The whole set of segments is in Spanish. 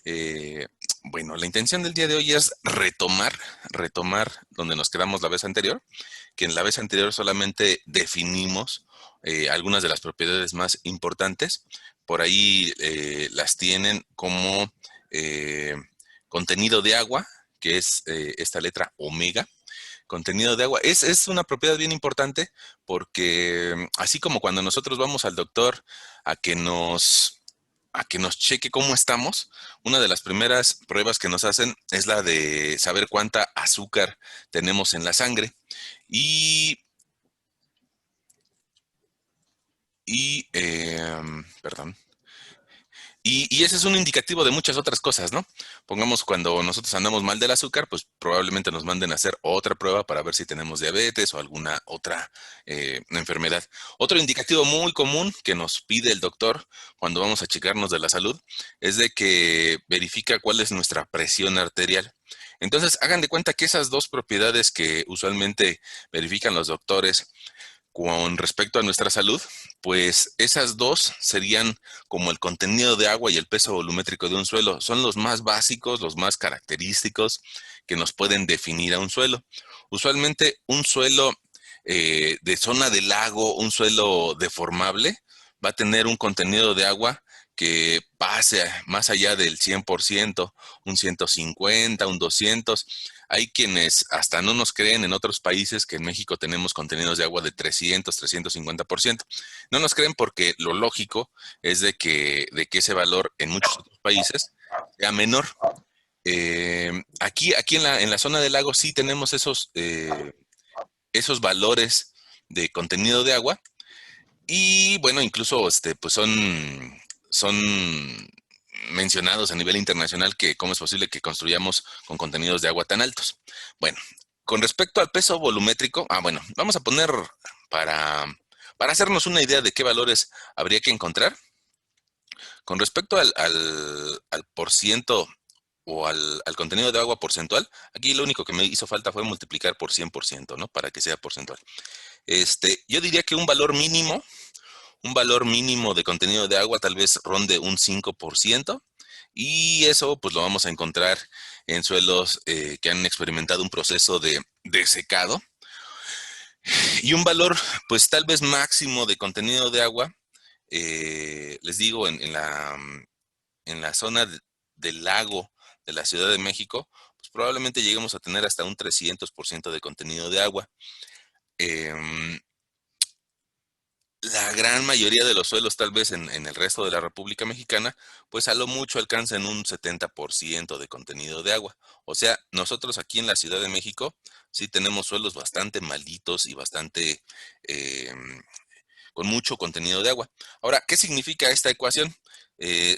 Eh, bueno, la intención del día de hoy es retomar donde nos quedamos la vez anterior, que en la vez anterior solamente definimos algunas de las propiedades más importantes. Por ahí las tienen como eh, contenido de agua, que es esta letra omega. Contenido de agua. Es una propiedad bien importante porque así como cuando nosotros vamos al doctor a que nos cheque cómo estamos, una de las primeras pruebas que nos hacen es la de saber cuánta azúcar tenemos en la sangre. Y, perdón. Y ese es un indicativo de muchas otras cosas, ¿no? Pongamos cuando nosotros andamos mal del azúcar, pues probablemente nos manden a hacer otra prueba para ver si tenemos diabetes o alguna otra enfermedad. Otro indicativo muy común que nos pide el doctor cuando vamos a checarnos de la salud es de que verifica cuál es nuestra presión arterial. Entonces, hagan de cuenta que esas dos propiedades que usualmente verifican los doctores con respecto a nuestra salud, pues esas dos serían como el contenido de agua y el peso volumétrico de un suelo. Son los más básicos, los más característicos que nos pueden definir a un suelo. Usualmente un suelo de zona de lago, un suelo deformable, va a tener un contenido de agua que pase más allá del 100%, un 150, un 200. Hay quienes hasta no nos creen en otros países que en México tenemos contenidos de agua de 300, 350%. No nos creen porque lo lógico es de que ese valor en muchos otros países sea menor. Aquí en la zona del lago sí tenemos esos valores de contenido de agua y bueno, incluso pues son mencionados a nivel internacional que cómo es posible que construyamos con contenidos de agua tan altos. Bueno, con respecto al peso volumétrico, bueno, vamos a poner para, para hacernos una idea de qué valores habría que encontrar. Con respecto al por ciento o al contenido de agua porcentual, aquí lo único que me hizo falta fue multiplicar por 100%, ¿no? Para que sea porcentual. Yo diría que un valor mínimo de contenido de agua tal vez ronde un 5%, y eso pues lo vamos a encontrar en suelos que han experimentado un proceso de secado. Y un valor pues tal vez máximo de contenido de agua, les digo, en la zona del lago de la Ciudad de México, pues probablemente lleguemos a tener hasta un 300% de contenido de agua. Em, La gran mayoría de los suelos, tal vez en el resto de la República Mexicana, pues a lo mucho alcanzan un 70% de contenido de agua. O sea, nosotros aquí en la Ciudad de México sí tenemos suelos bastante malditos y bastante eh, con mucho contenido de agua. Ahora, ¿qué significa esta ecuación?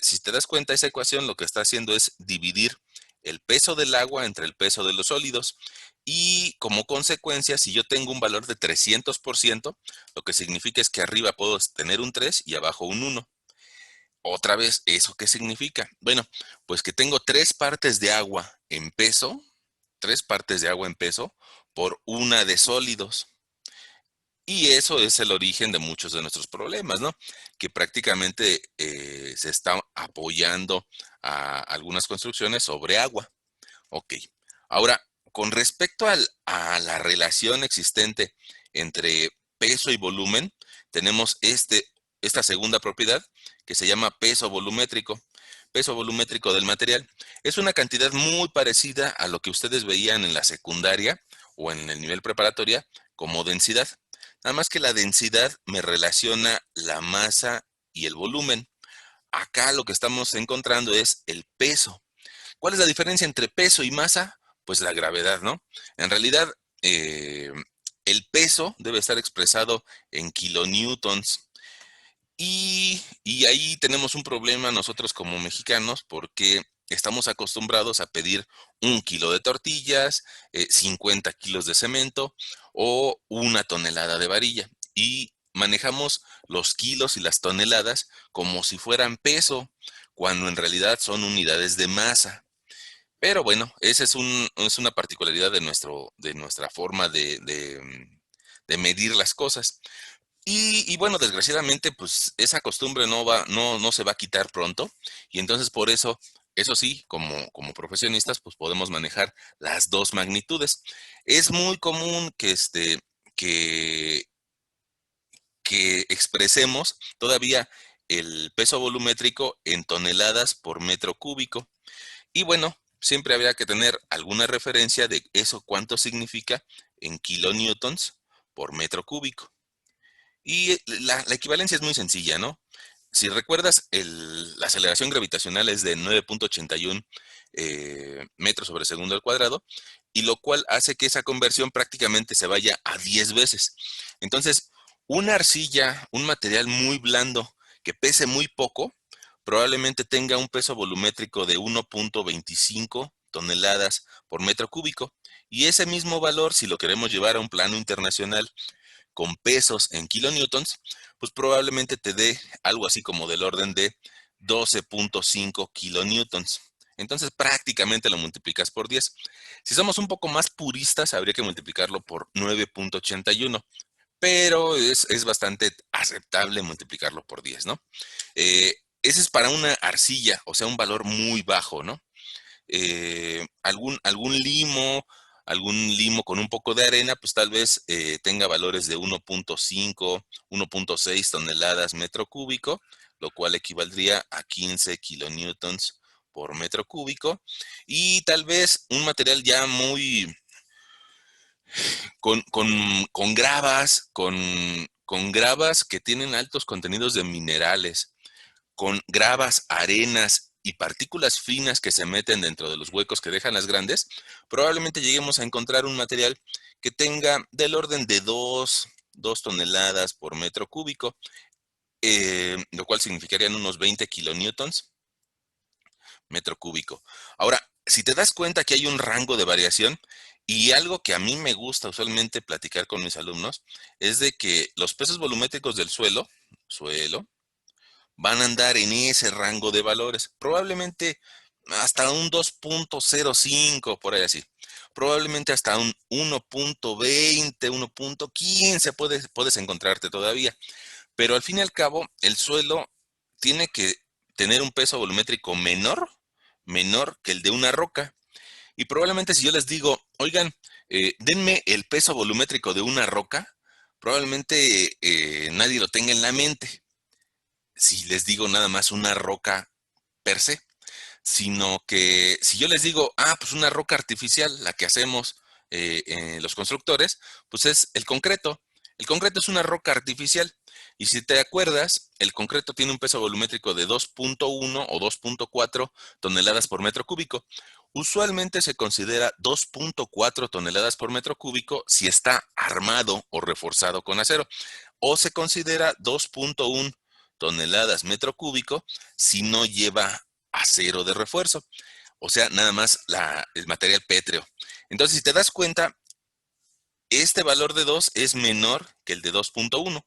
Si te das cuenta, esa ecuación lo que está haciendo es dividir el peso del agua entre el peso de los sólidos. Y como consecuencia, si yo tengo un valor de 300%, lo que significa es que arriba puedo tener un 3 y abajo un 1. Otra vez, ¿eso qué significa? Bueno, pues que tengo 3 partes de agua en peso, 3 partes de agua en peso por una de sólidos. Y eso es el origen de muchos de nuestros problemas, ¿no? Que prácticamente se está apoyando a algunas construcciones sobre agua. Ok. Ahora, con respecto a la relación existente entre peso y volumen, tenemos esta segunda propiedad que se llama peso volumétrico. Peso volumétrico del material. Es una cantidad muy parecida a lo que ustedes veían en la secundaria o en el nivel preparatoria como densidad. Nada más que la densidad me relaciona la masa y el volumen. Acá lo que estamos encontrando es el peso. ¿Cuál es la diferencia entre peso y masa? Pues la gravedad, ¿no? En realidad, el peso debe estar expresado en kilonewtons. Y ahí tenemos un problema nosotros como mexicanos porque estamos acostumbrados a pedir 1 kilo de tortillas, 50 kilos de cemento o 1 tonelada de varilla. Y manejamos los kilos y las toneladas como si fueran peso, cuando en realidad son unidades de masa. Pero bueno, esa es una particularidad de nuestra forma de medir las cosas. Y bueno, desgraciadamente, pues esa costumbre no se va a quitar pronto. Y entonces por eso Eso sí, como profesionistas, pues podemos manejar las dos magnitudes. Es muy común que, que expresemos todavía el peso volumétrico en toneladas por metro cúbico. Y bueno, siempre habría que tener alguna referencia de eso cuánto significa en kilonewtons por metro cúbico. Y la equivalencia es muy sencilla, ¿no? Si recuerdas, la aceleración gravitacional es de 9.81 metros sobre segundo al cuadrado, y lo cual hace que esa conversión prácticamente se vaya a 10 veces. Entonces, una arcilla, un material muy blando que pese muy poco, probablemente tenga un peso volumétrico de 1.25 toneladas por metro cúbico. Y ese mismo valor, si lo queremos llevar a un plano internacional, con pesos en kilonewtons, pues probablemente te dé algo así como del orden de 12.5 kilonewtons. Entonces prácticamente lo multiplicas por 10. Si somos un poco más puristas, habría que multiplicarlo por 9.81, pero es bastante aceptable multiplicarlo por 10, ¿no? Ese es para una arcilla, o sea, un valor muy bajo, ¿no? Algún limo con un poco de arena, pues tal vez tenga valores de 1.5, 1.6 toneladas metro cúbico, lo cual equivaldría a 15 kilonewtons por metro cúbico. Y tal vez un material ya muy con gravas, con gravas que tienen altos contenidos de minerales, con gravas, arenas y partículas finas que se meten dentro de los huecos que dejan las grandes, probablemente lleguemos a encontrar un material que tenga del orden de 2 toneladas por metro cúbico, lo cual significarían unos 20 kilonewtons metro cúbico. Ahora, si te das cuenta que hay un rango de variación, y algo que a mí me gusta usualmente platicar con mis alumnos, es de que los pesos volumétricos del suelo, van a andar en ese rango de valores. Probablemente hasta un 2.05, por ahí así. Probablemente hasta un 1.20, 1.15 puedes encontrarte todavía. Pero al fin y al cabo, el suelo tiene que tener un peso volumétrico menor que el de una roca. Y probablemente si yo les digo, oigan, denme el peso volumétrico de una roca, probablemente nadie lo tenga en la mente si les digo nada más una roca per se, sino que si yo les digo, pues una roca artificial, la que hacemos los constructores, pues es el concreto. El concreto es una roca artificial. Y si te acuerdas, el concreto tiene un peso volumétrico de 2.1 o 2.4 toneladas por metro cúbico. Usualmente se considera 2.4 toneladas por metro cúbico si está armado o reforzado con acero, o se considera 2.1 toneladas metro cúbico si no lleva acero de refuerzo, o sea, nada más el material pétreo. Entonces, si te das cuenta, este valor de 2 es menor que el de 2.1,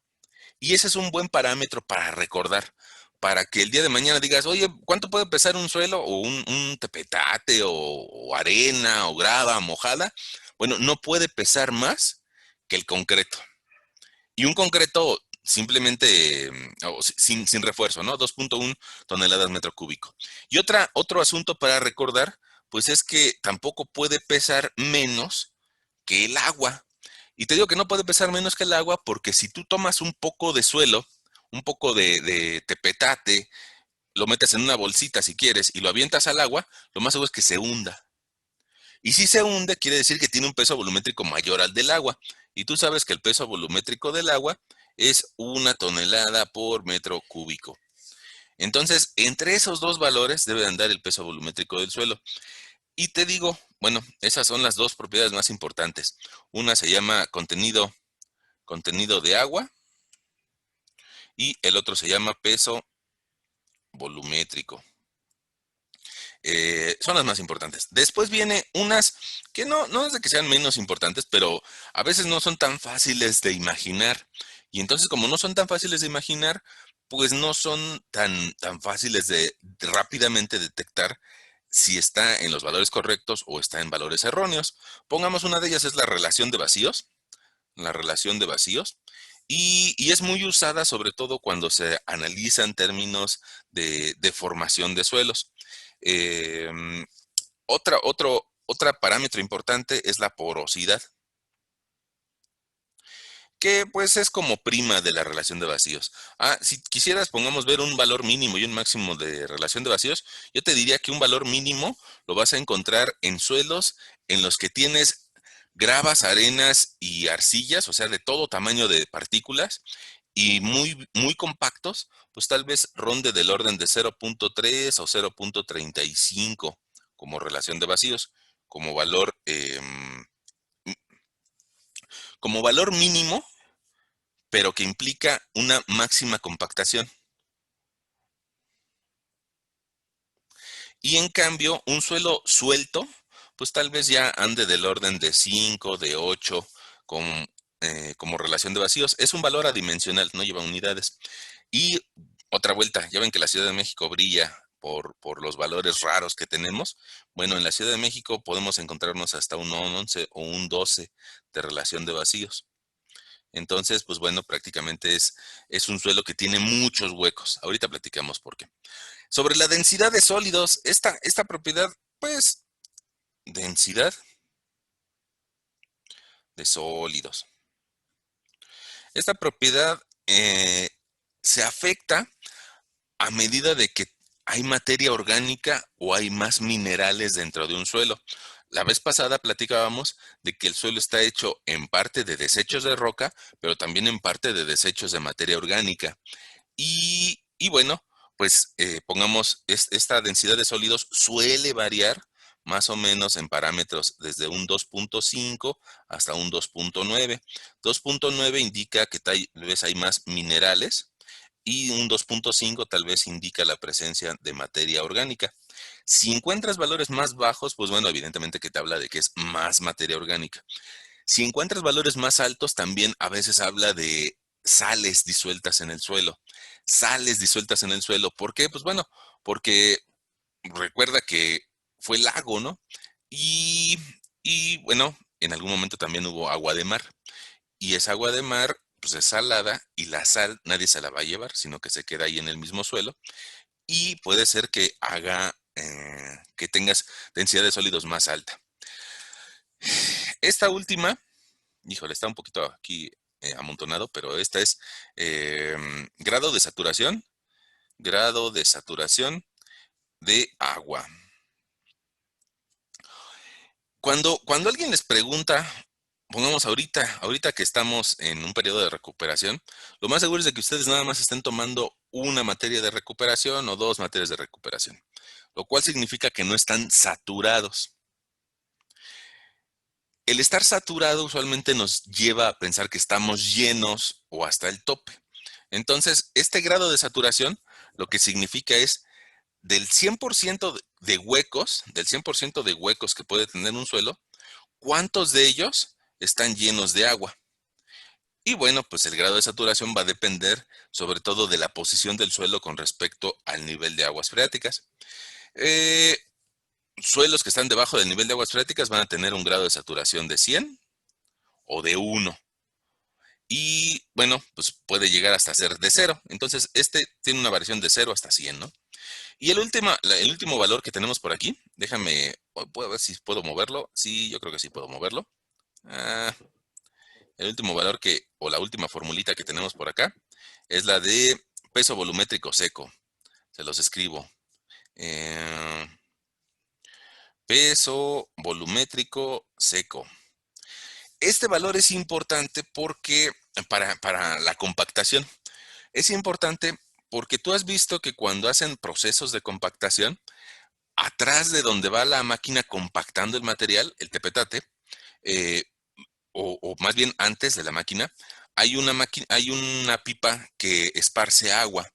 y ese es un buen parámetro para recordar, para que el día de mañana digas, oye, ¿cuánto puede pesar un suelo o un tepetate o arena o grava mojada? Bueno, no puede pesar más que el concreto. Y un concreto simplemente sin refuerzo, ¿no? 2.1 toneladas metro cúbico. Y otro asunto para recordar, pues es que tampoco puede pesar menos que el agua. Y te digo que no puede pesar menos que el agua porque si tú tomas un poco de suelo, un poco de tepetate, lo metes en una bolsita si quieres y lo avientas al agua, lo más seguro es que se hunda. Y si se hunde, quiere decir que tiene un peso volumétrico mayor al del agua. Y tú sabes que el peso volumétrico del agua es 1 tonelada por metro cúbico. Entonces, entre esos dos valores debe andar el peso volumétrico del suelo. Y te digo, bueno, esas son las dos propiedades más importantes. Una se llama contenido de agua, y el otro se llama peso volumétrico. Son las más importantes. Después viene unas que no es de que sean menos importantes, pero a veces no son tan fáciles de imaginar. Y entonces, como no son tan fáciles de imaginar, pues no son tan fáciles de rápidamente detectar si está en los valores correctos o está en valores erróneos. Pongamos una de ellas, es la relación de vacíos. La relación de vacíos. Y es muy usada sobre todo cuando se analizan términos de formación de suelos. Em, otra parámetro importante es la porosidad, que pues es como prima de la relación de vacíos. Si quisieras, pongamos, ver un valor mínimo y un máximo de relación de vacíos, yo te diría que un valor mínimo lo vas a encontrar en suelos en los que tienes gravas, arenas y arcillas, o sea, de todo tamaño de partículas y muy, muy compactos, pues tal vez ronde del orden de 0.3 o 0.35 como relación de vacíos, como valor, como valor mínimo, pero que implica una máxima compactación. Y en cambio, un suelo suelto, pues tal vez ya ande del orden de 5, de 8, como relación de vacíos. Es un valor adimensional, no lleva unidades. Y otra vuelta, ya ven que la Ciudad de México brilla por los valores raros que tenemos. Bueno, en la Ciudad de México podemos encontrarnos hasta un 11 o un 12 de relación de vacíos. Entonces, pues bueno, prácticamente es un suelo que tiene muchos huecos. Ahorita platicamos por qué. Sobre la densidad de sólidos, esta propiedad, pues, densidad de sólidos. Esta propiedad se afecta a medida de que hay materia orgánica o hay más minerales dentro de un suelo. La vez pasada platicábamos de que el suelo está hecho en parte de desechos de roca, pero también en parte de desechos de materia orgánica. Y bueno, pues pongamos, esta densidad de sólidos suele variar más o menos en parámetros desde un 2.5 hasta un 2.9. 2.9 indica que tal vez hay más minerales y un 2.5 tal vez indica la presencia de materia orgánica. Si encuentras valores más bajos, pues bueno, evidentemente que te habla de que es más materia orgánica. Si encuentras valores más altos, también a veces habla de sales disueltas en el suelo. Sales disueltas en el suelo. ¿Por qué? Pues bueno, porque recuerda que fue lago, ¿no? Y, y bueno, en algún momento también hubo agua de mar. Y esa agua de mar, pues es salada y la sal nadie se la va a llevar, sino que se queda ahí en el mismo suelo. Y puede ser que haga que tengas densidad de sólidos más alta. Esta última, híjole, está un poquito aquí amontonado, pero esta es grado de saturación de agua. Cuando alguien les pregunta, pongamos ahorita que estamos en un periodo de recuperación, lo más seguro es de que ustedes nada más estén tomando una materia de recuperación o dos materias de recuperación, lo cual significa que no están saturados. El estar saturado usualmente nos lleva a pensar que estamos llenos o hasta el tope. Entonces, este grado de saturación lo que significa es del 100% de huecos, del 100% de huecos que puede tener un suelo, ¿cuántos de ellos están llenos de agua? Y bueno, pues el grado de saturación va a depender sobre todo de la posición del suelo con respecto al nivel de aguas freáticas. Eh, Suelos que están debajo del nivel de aguas freáticas van a tener un grado de saturación de 100 o de 1. Y bueno, pues puede llegar hasta ser de 0. Entonces, este tiene una variación de 0 hasta 100, ¿no? Y el último valor que tenemos por aquí, puedo ver si puedo moverlo. Sí, yo creo que sí puedo moverlo. Ah, el último valor o la última formulita que tenemos por acá, es la de peso volumétrico seco. Se los escribo. Eh, Peso volumétrico seco. Este valor es importante porque para la compactación. Es importante porque tú has visto que cuando hacen procesos de compactación, atrás de donde va la máquina compactando el material, el tepetate, eh, o más bien antes de la máquina, hay una pipa que esparce agua.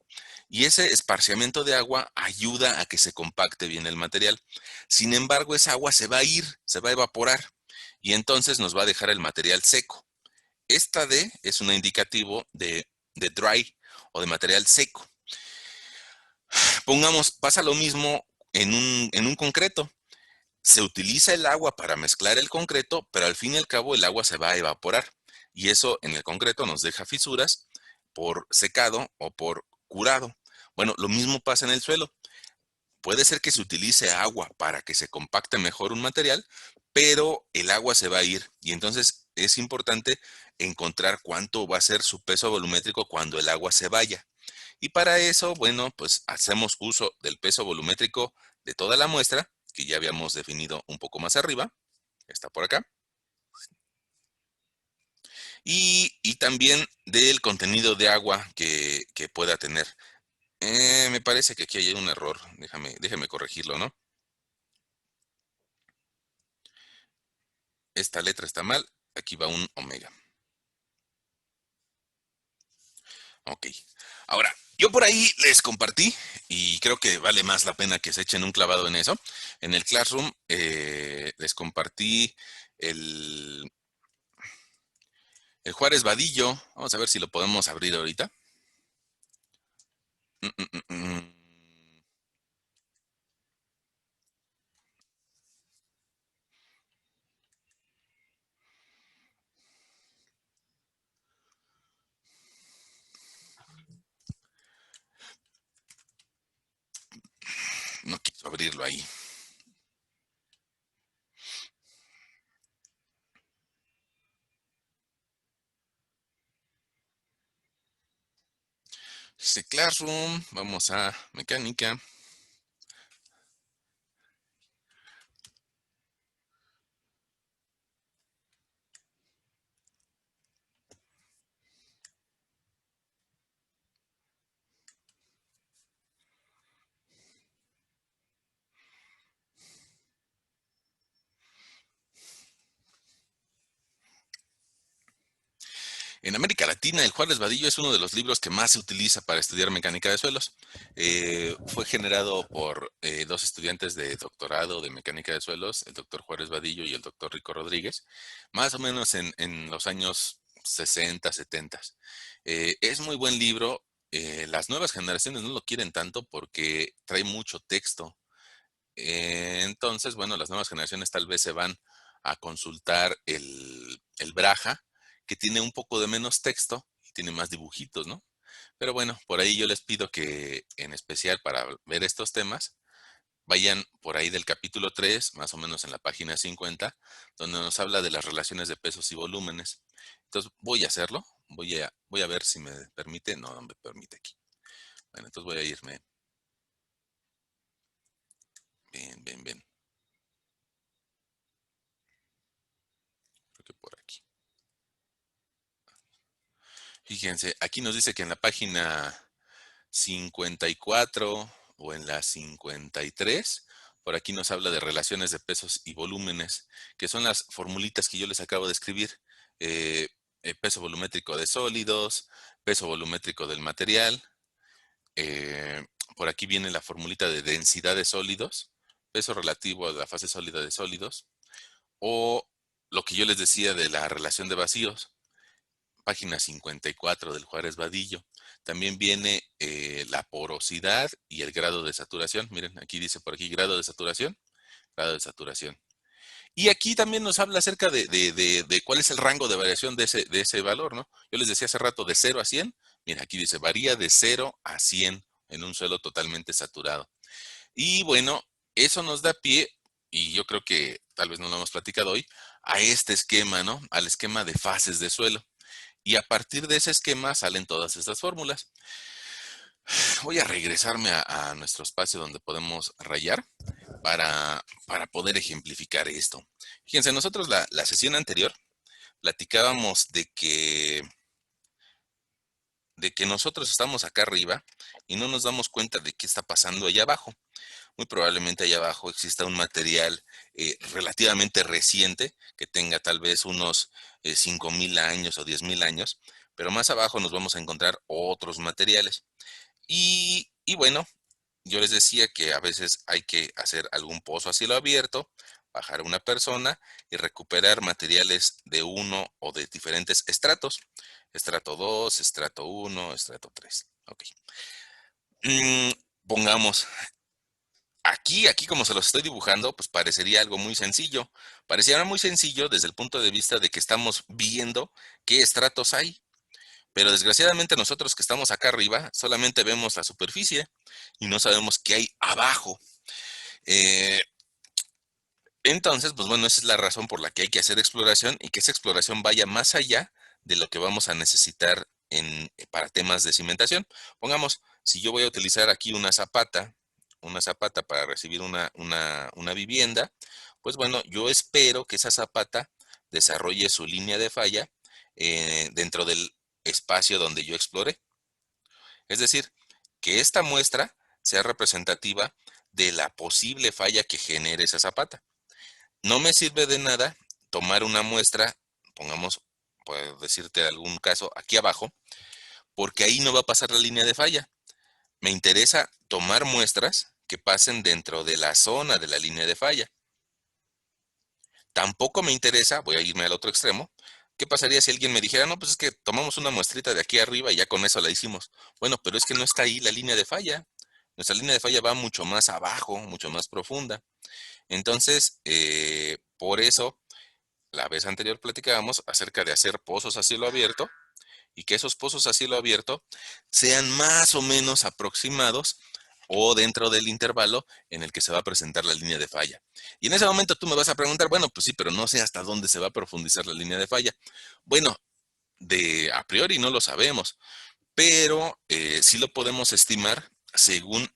Y ese esparciamiento de agua ayuda a que se compacte bien el material. Sin embargo, esa agua se va a ir, se va a evaporar y entonces nos va a dejar el material seco. Esta D es un indicativo de dry o de material seco. Pongamos, pasa lo mismo en un concreto. Se utiliza el agua para mezclar el concreto, pero al fin y al cabo el agua se va a evaporar. Y eso en el concreto nos deja fisuras por secado o por curado. Bueno, lo mismo pasa en el suelo. puede ser que se utilice agua para que se compacte mejor un material, pero el agua se va a ir y entonces es importante encontrar cuánto va a ser su peso volumétrico cuando el agua se vaya. Y para eso, bueno, pues hacemos uso del peso volumétrico de toda la muestra, que ya habíamos definido un poco más arriba, está por acá, y también del contenido de agua que pueda tener. Me parece que aquí hay un error, déjame corregirlo, ¿no? Esta letra está mal, aquí va un omega. Ok. Ahora, yo por ahí les compartí, y creo que vale más la pena que se echen un clavado en eso. En el Classroom les compartí el, el Juárez Vadillo. Vamos a ver si lo podemos abrir ahorita. Mm, mm, mm, mm. No quiso abrirlo ahí. Dice Classroom, vamos a mecánica. En América Latina, el Juárez Vadillo es uno de los libros que más se utiliza para estudiar mecánica de suelos. Fue generado por dos estudiantes de doctorado de mecánica de suelos, el doctor Juárez Vadillo y el doctor Rico Rodríguez, más o menos en los años 60, 70. Es muy buen libro. Las nuevas generaciones no lo quieren tanto porque trae mucho texto. Entonces, bueno, las nuevas generaciones tal vez se van a consultar el Braja, que tiene un poco de menos texto y tiene más dibujitos, ¿no? Pero bueno, por ahí yo les pido que, en especial para ver estos temas, vayan por ahí del capítulo 3, más o menos en la página 50, donde nos habla de las relaciones de pesos y volúmenes. Entonces voy a hacerlo, voy a ver si me permite, no me permite aquí. Bueno, entonces voy a irme, bien, bien, bien, creo que por aquí. Fíjense, aquí nos dice que en la página 54 o en la 53, por aquí nos habla de relaciones de pesos y volúmenes, que son las formulitas que yo les acabo de escribir. Eh, Peso volumétrico de sólidos, peso volumétrico del material. eh, por aquí viene la formulita de densidad de sólidos, peso relativo a la fase sólida de sólidos, o lo que yo les decía de la relación de vacíos, página 54 del Juárez Vadillo. También viene la porosidad y el grado de saturación. Miren, aquí dice por aquí grado de saturación, grado de saturación. Y aquí también nos habla acerca de cuál es el rango de variación de ese valor, ¿no? Yo les decía hace rato de 0 a 100. Mira, aquí dice varía de 0 a 100 en un suelo totalmente saturado. Y bueno, eso nos da pie, y yo creo que tal vez no lo hemos platicado hoy, a este esquema, ¿no? Al esquema de fases de suelo. Y a partir de ese esquema salen todas estas fórmulas. Voy a regresarme a nuestro espacio donde podemos rayar para poder ejemplificar esto. Fíjense, nosotros la sesión anterior platicábamos de que nosotros estamos acá arriba y no nos damos cuenta de qué está pasando allá abajo. Muy probablemente allá abajo exista un material relativamente reciente que tenga tal vez unos 5,000 años o 10,000 años, pero más abajo nos vamos a encontrar otros materiales. Y bueno, yo les decía que a veces hay que hacer algún pozo a cielo abierto, bajar a una persona y recuperar materiales de uno o de diferentes estratos. Estrato 2, estrato 1, estrato 3. Ok. Mm, Pongamos, aquí como se los estoy dibujando, pues parecería algo muy sencillo. Pareciera muy sencillo desde el punto de vista de que estamos viendo qué estratos hay. Pero desgraciadamente nosotros que estamos acá arriba solamente vemos la superficie y no sabemos qué hay abajo. Eh, entonces, pues bueno, esa es la razón por la que hay que hacer exploración y que esa exploración vaya más allá de lo que vamos a necesitar para temas de cimentación. Pongamos, si yo voy a utilizar aquí una zapata para recibir una vivienda, pues bueno, yo espero que esa zapata desarrolle su línea de falla dentro del espacio donde yo exploré. Es decir, que esta muestra sea representativa de la posible falla que genere esa zapata. No me sirve de nada tomar una muestra, pongamos, por decirte algún caso, aquí abajo, porque ahí no va a pasar la línea de falla. Me interesa tomar muestras que pasen dentro de la zona de la línea de falla. Tampoco me interesa, voy a irme al otro extremo, ¿qué pasaría si alguien me dijera, no, pues es que tomamos una muestrita de aquí arriba y ya con eso la hicimos? Bueno, pero es que no está ahí la línea de falla. Nuestra línea de falla va mucho más abajo, mucho más profunda. Entonces, por eso la vez anterior platicábamos acerca de hacer pozos a cielo abierto y que esos pozos a cielo abierto sean más o menos aproximados o dentro del intervalo en el que se va a presentar la línea de falla. Y en ese momento tú me vas a preguntar, bueno, pues sí, pero no sé hasta dónde se va a profundizar la línea de falla. Bueno, de a priori no lo sabemos, pero sí lo podemos estimar según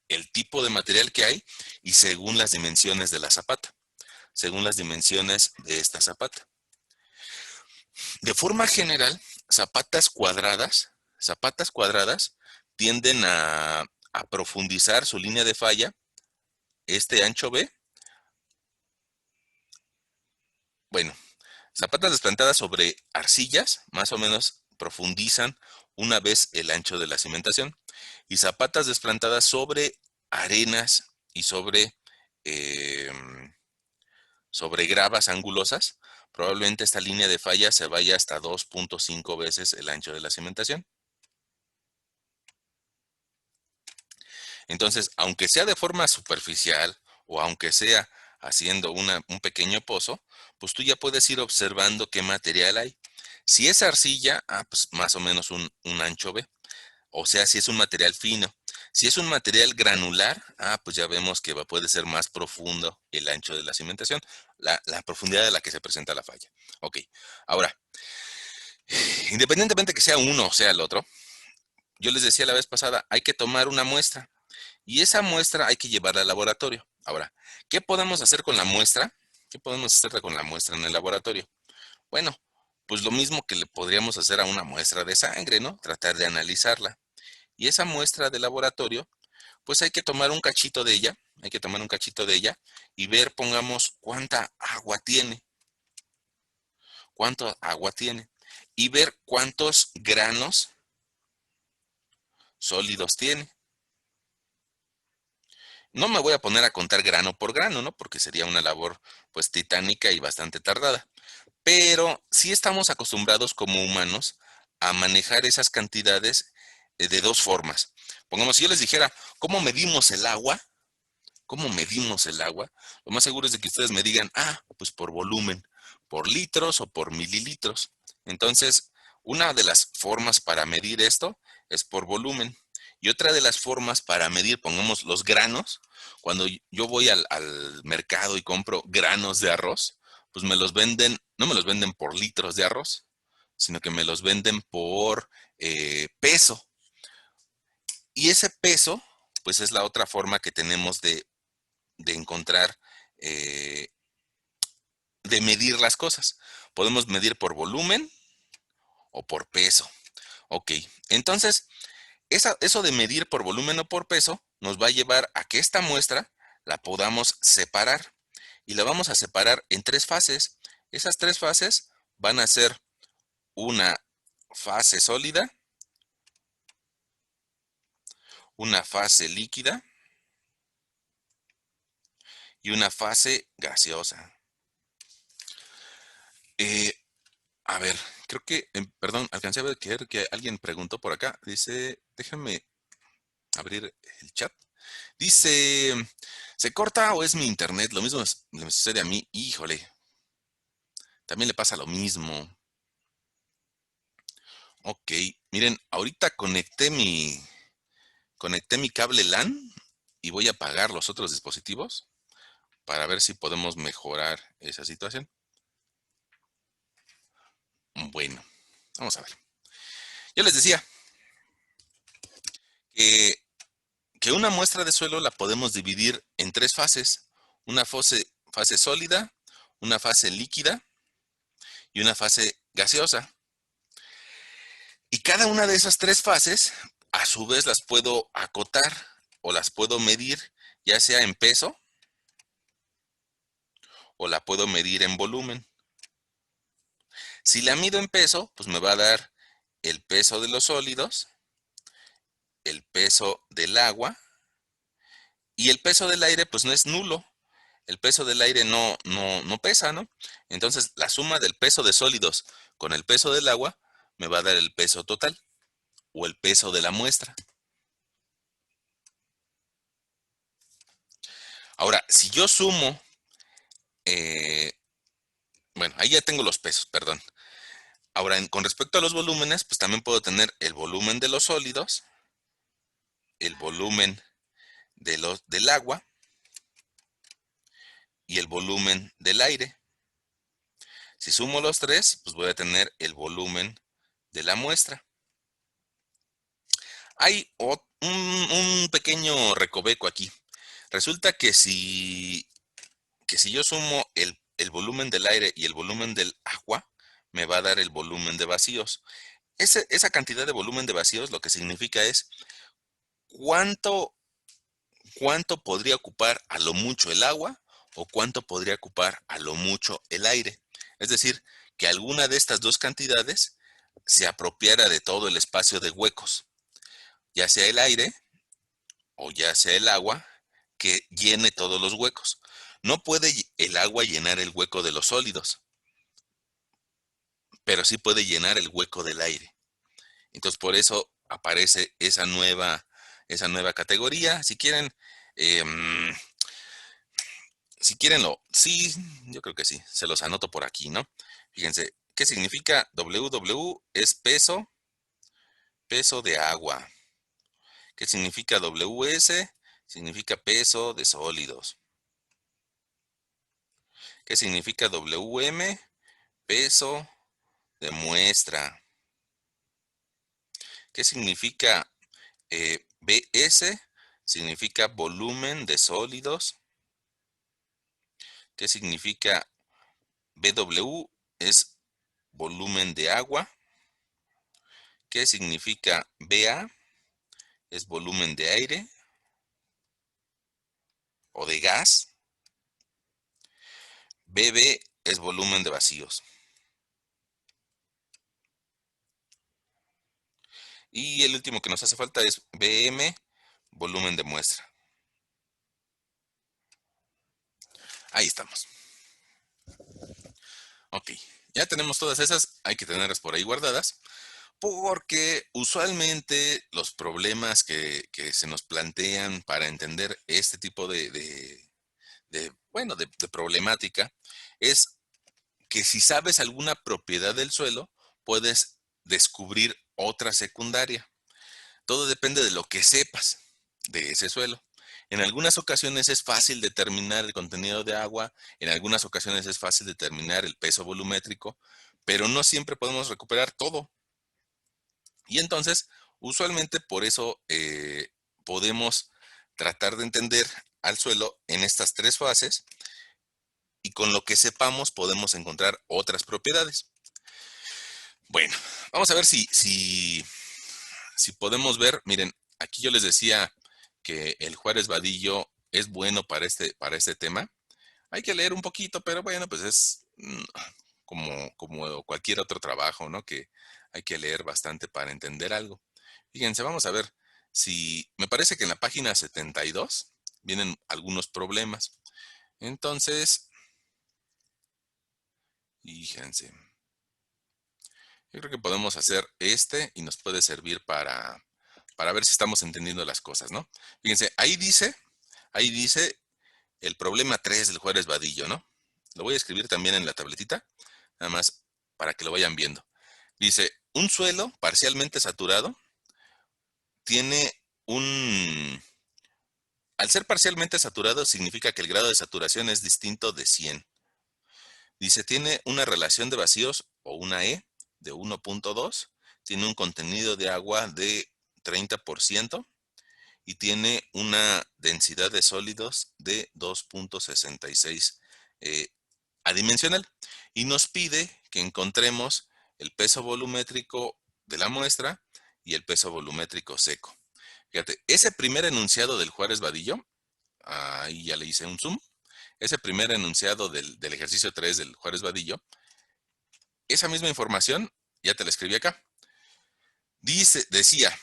el tipo de material que hay y según las dimensiones de la zapata, según las dimensiones de esta zapata. De forma general, zapatas cuadradas tienden a profundizar su línea de falla, este ancho B. Bueno, zapatas desplantadas sobre arcillas, más o menos profundizan una vez el ancho de la cimentación. Y zapatas desplantadas sobre arenas y eh, sobre gravas angulosas, probablemente esta línea de falla se vaya hasta 2.5 veces el ancho de la cimentación. Entonces, aunque sea de forma superficial o aunque sea haciendo un pequeño pozo, pues tú ya puedes ir observando qué material hay. Si es arcilla, pues más o menos un ancho B. O sea, si es un material fino. Si es un material granular, pues ya vemos que puede ser más profundo el ancho de la cimentación, la profundidad de la que se presenta la falla. Ok, ahora, independientemente que sea uno o sea el otro, yo les decía la vez pasada, hay que tomar una muestra. Y esa muestra hay que llevarla al laboratorio. Ahora, ¿qué podemos hacer con la muestra? ¿Qué podemos hacer con la muestra en el laboratorio? Bueno, pues lo mismo que le podríamos hacer a una muestra de sangre, ¿no? Tratar de analizarla. Y esa muestra de laboratorio, pues hay que tomar un cachito de ella, hay que tomar un cachito de ella y ver, pongamos, cuánta agua tiene, cuánto agua tiene, y ver cuántos granos sólidos tiene. No me voy a poner a contar grano por grano, ¿no? Porque sería una labor pues titánica y bastante tardada. Pero sí estamos acostumbrados como humanos a manejar esas cantidades de dos formas. Pongamos, si yo les dijera, ¿cómo medimos el agua? ¿Cómo medimos el agua? Lo más seguro es de que ustedes me digan, pues por volumen, por litros o por mililitros. Entonces, una de las formas para medir esto es por volumen. Y otra de las formas para medir, pongamos los granos, cuando yo voy al mercado y compro granos de arroz, pues me los venden, no me los venden por litros de arroz, sino que me los venden por peso. Y ese peso, pues es la otra forma que tenemos de encontrar, eh, de medir las cosas. Podemos medir por volumen o por peso. Ok, entonces, eso de medir por volumen o por peso nos va a llevar a que esta muestra la podamos separar. Y la vamos a separar en tres fases. Esas tres fases van a ser una fase sólida, una fase líquida y una fase gaseosa. Eh, A ver, creo que, perdón, alcancé a ver que alguien preguntó por acá. Dice, déjame abrir el chat. Dice, ¿se corta o es mi internet? Lo mismo me sucede a mí. Híjole, también le pasa lo mismo. Ok, miren, ahorita conecté mi cable LAN y voy a apagar los otros dispositivos para ver si podemos mejorar esa situación. Bueno, vamos a ver. Yo les decía que, que una muestra de suelo la podemos dividir en tres fases. Una fase sólida, una fase líquida y una fase gaseosa. Y cada una de esas tres fases, a su vez, las puedo acotar o las puedo medir, ya sea en peso o la puedo medir en volumen. Si la mido en peso, pues me va a dar el peso de los sólidos, el peso del agua y el peso del aire, pues no es nulo. El peso del aire no pesa, ¿no? Entonces, la suma del peso de sólidos con el peso del agua me va a dar el peso total o el peso de la muestra. Ahora, si yo sumo, eh, bueno, ahí ya tengo los pesos, perdón. Ahora, con respecto a los volúmenes, pues también puedo tener el volumen de los sólidos, el volumen del agua y el volumen del aire. Si sumo los tres, pues voy a tener el volumen de la muestra. Hay un pequeño recoveco aquí. Resulta que si yo sumo el volumen del aire y el volumen del agua, me va a dar el volumen de vacíos. Esa cantidad de volumen de vacíos lo que significa es cuánto, cuánto podría ocupar a lo mucho el agua o cuánto podría ocupar a lo mucho el aire. Es decir, que alguna de estas dos cantidades se apropiara de todo el espacio de huecos, ya sea el aire o ya sea el agua, que llene todos los huecos. No puede el agua llenar el hueco de los sólidos, pero sí puede llenar el hueco del aire. Entonces, por eso aparece esa nueva categoría. Em, si quieren sí, yo creo que sí, se los anoto por aquí, ¿no? Fíjense, ¿qué significa WW? Es peso de agua. ¿Qué significa WS? Significa peso de sólidos. ¿Qué significa WM? Peso de muestra. ¿Qué significa BS? Significa volumen de sólidos. ¿Qué significa BW? Es volumen de agua. ¿Qué significa BA? Es volumen de aire o de gas. BB es volumen de vacíos. Y el último que nos hace falta es BM, volumen de muestra. Ahí estamos. Ok, ya tenemos todas esas, hay que tenerlas por ahí guardadas, porque usualmente los problemas que se nos plantean para entender este tipo de problemática es que si sabes alguna propiedad del suelo, puedes descubrir otra secundaria. Todo depende de lo que sepas de ese suelo. En algunas ocasiones es fácil determinar el contenido de agua, en algunas ocasiones es fácil determinar el peso volumétrico, pero no siempre podemos recuperar todo. Y entonces, usualmente por eso podemos tratar de entender al suelo en estas tres fases y con lo que sepamos podemos encontrar otras propiedades. Bueno, vamos a ver si podemos ver, miren, aquí yo les decía que el Juárez Vadillo es bueno para este tema. Hay que leer un poquito, pero bueno, pues es como cualquier otro trabajo, ¿no? Que hay que leer bastante para entender algo. Fíjense, vamos a ver si, me parece que en la página 72 vienen algunos problemas. Entonces, fíjense, yo creo que podemos hacer y nos puede servir para ver si estamos entendiendo las cosas, ¿no? Fíjense, ahí dice el problema 3 del Juárez Vadillo, ¿no? Lo voy a escribir también en la tabletita, nada más para que lo vayan viendo. Dice, un suelo parcialmente saturado tiene al ser parcialmente saturado significa que el grado de saturación es distinto de 100. Dice, tiene una relación de vacíos o una E de 1.2, tiene un contenido de agua de 30% y tiene una densidad de sólidos de 2.66 adimensional. Y nos pide que encontremos el peso volumétrico de la muestra y el peso volumétrico seco. Fíjate, ese primer enunciado del Juárez Vadillo, ahí ya le hice un zoom, ese primer enunciado del ejercicio 3 del Juárez Vadillo, esa misma información ya te la escribí acá. Decía,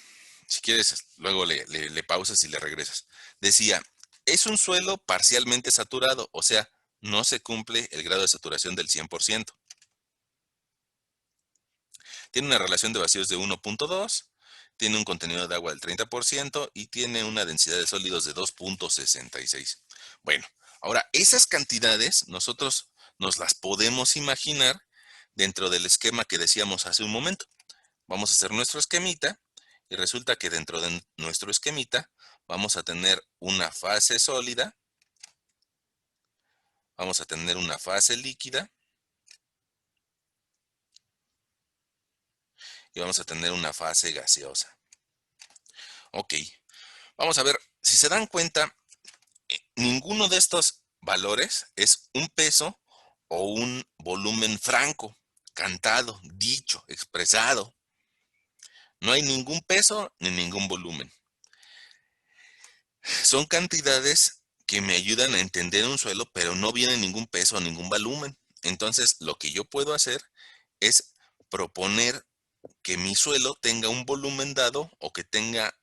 si quieres, luego le pausas y le regresas. Decía, es un suelo parcialmente saturado, o sea, no se cumple el grado de saturación del 100%. Tiene una relación de vacíos de 1.2, tiene un contenido de agua del 30% y tiene una densidad de sólidos de 2.66. Bueno, ahora esas cantidades nosotros nos las podemos imaginar dentro del esquema que decíamos hace un momento. Vamos a hacer nuestro esquemita y resulta que dentro de nuestro esquemita vamos a tener una fase sólida, vamos a tener una fase líquida y vamos a tener una fase gaseosa. Ok, vamos a ver, si se dan cuenta, ninguno de estos valores es un peso o un volumen franco, cantado, dicho, expresado. No hay ningún peso ni ningún volumen. Son cantidades que me ayudan a entender un suelo, pero no viene ningún peso o ningún volumen. Entonces, lo que yo puedo hacer es proponer que mi suelo tenga un volumen dado o que tenga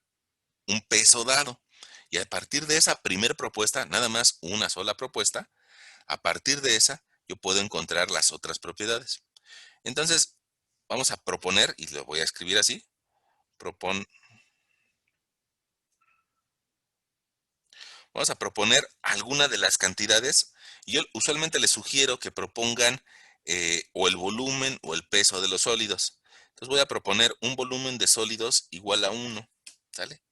un peso dado. Y a partir de esa primera propuesta, nada más una sola propuesta, a partir de esa yo puedo encontrar las otras propiedades. Entonces, vamos a proponer, y lo voy a escribir así, propon, vamos a proponer alguna de las cantidades. Y yo usualmente les sugiero que propongan o el volumen o el peso de los sólidos. Entonces voy a proponer un volumen de sólidos igual a 1. ¿Sale?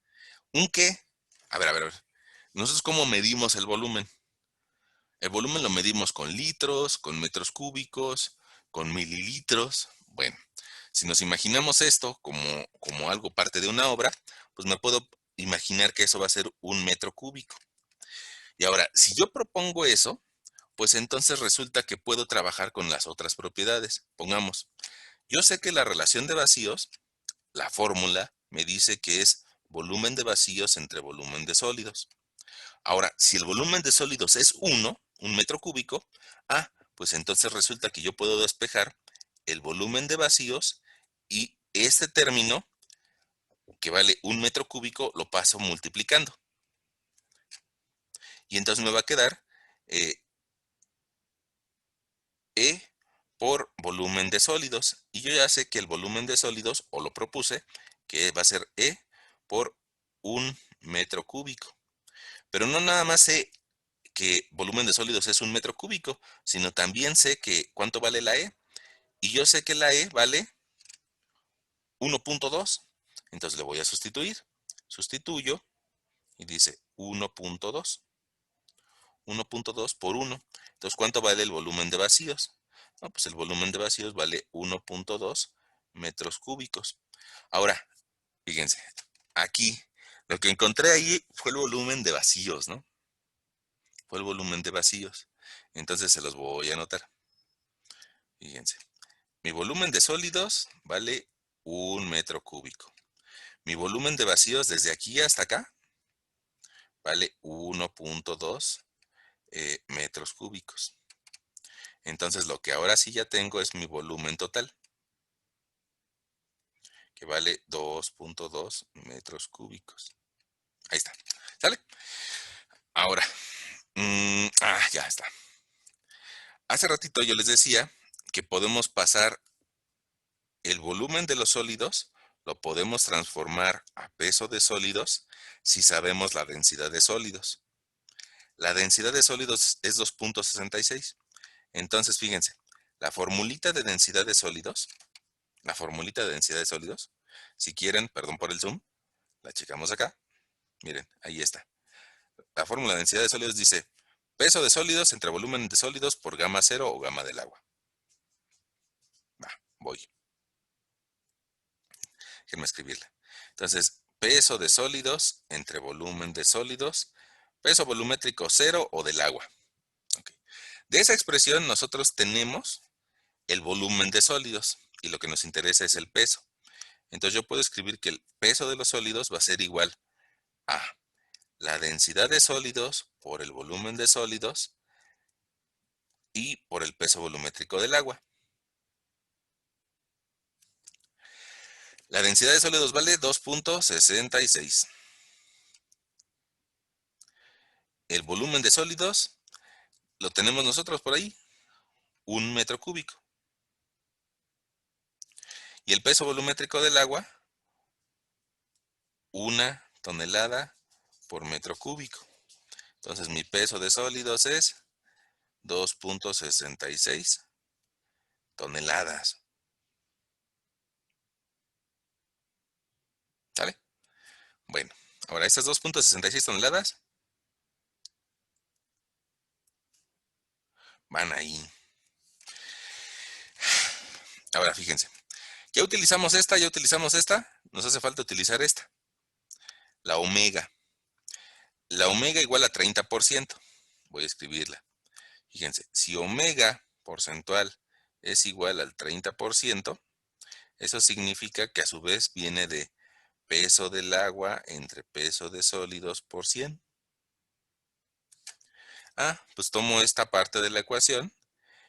¿Un qué? A ver. ¿Nosotros cómo medimos el volumen? El volumen lo medimos con litros, con metros cúbicos, con mililitros. Bueno, si nos imaginamos esto como algo parte de una obra, pues me puedo imaginar que eso va a ser un metro cúbico. Y ahora, si yo propongo eso, pues entonces resulta que puedo trabajar con las otras propiedades. Pongamos, yo sé que la relación de vacíos, la fórmula, me dice que es volumen de vacíos entre volumen de sólidos. Ahora, si el volumen de sólidos es 1, un metro cúbico, pues entonces resulta que yo puedo despejar el volumen de vacíos y este término, que vale un metro cúbico, lo paso multiplicando. Y entonces me va a quedar eh, E por volumen de sólidos. Y yo ya sé que el volumen de sólidos, o lo propuse, que va a ser E por un metro cúbico. Pero no nada más sé que volumen de sólidos es un metro cúbico, sino también sé que cuánto vale la E. Y yo sé que la E vale 1.2. Entonces le voy a sustituir. Sustituyo y dice 1.2. 1.2 por 1. Entonces, ¿cuánto vale el volumen de vacíos? No, pues el volumen de vacíos vale 1.2 metros cúbicos. Ahora, fíjense, aquí lo que encontré ahí fue el volumen de vacíos, ¿no? Fue el volumen de vacíos. Entonces se los voy a anotar. Fíjense, mi volumen de sólidos vale 1 metro cúbico. Mi volumen de vacíos desde aquí hasta acá vale 1.2 metros cúbicos. Entonces lo que ahora sí ya tengo es mi volumen total, que vale 2.2 metros cúbicos. Ahí está. ¿Sale? Ahora, ya está. Hace ratito yo les decía que podemos pasar el volumen de los sólidos, lo podemos transformar a peso de sólidos si sabemos la densidad de sólidos. La densidad de sólidos es 2.66. Entonces, fíjense, la formulita de densidad de sólidos la formulita de densidad de sólidos. Si quieren, perdón por el zoom, la checamos acá. Miren, ahí está. La fórmula de densidad de sólidos dice peso de sólidos entre volumen de sólidos por gamma cero o gamma del agua. Va, voy. Déjenme escribirla. Entonces, peso de sólidos entre volumen de sólidos, peso volumétrico cero o del agua. Okay. De esa expresión nosotros tenemos el volumen de sólidos y lo que nos interesa es el peso. Entonces yo puedo escribir que el peso de los sólidos va a ser igual a la densidad de sólidos por el volumen de sólidos y por el peso volumétrico del agua. La densidad de sólidos vale 2.66. El volumen de sólidos lo tenemos nosotros por ahí, 1 metro cúbico. Y el peso volumétrico del agua, 1 tonelada por metro cúbico. Entonces mi peso de sólidos es 2.66 toneladas. ¿Sale? Bueno, ahora estas 2.66 toneladas van ahí. Ahora fíjense, ya utilizamos esta, nos hace falta utilizar esta, la omega. La omega igual a 30%. Voy a escribirla. Fíjense, si omega porcentual es igual al 30%, eso significa que a su vez viene de peso del agua entre peso de sólidos por 100. Pues tomo esta parte de la ecuación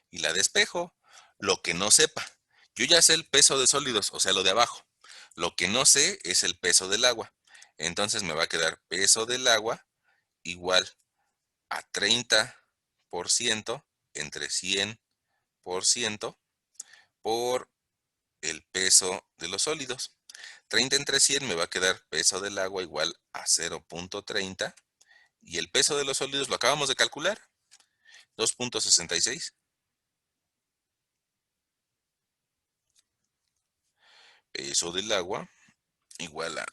y la despejo. Lo que no sepa. Yo ya sé el peso de sólidos, o sea, lo de abajo. Lo que no sé es el peso del agua. Entonces me va a quedar peso del agua igual a 30% entre 100% por el peso de los sólidos. 30 entre 100 me va a quedar peso del agua igual a 0.30 y el peso de los sólidos lo acabamos de calcular, 2.66. Peso del agua igual a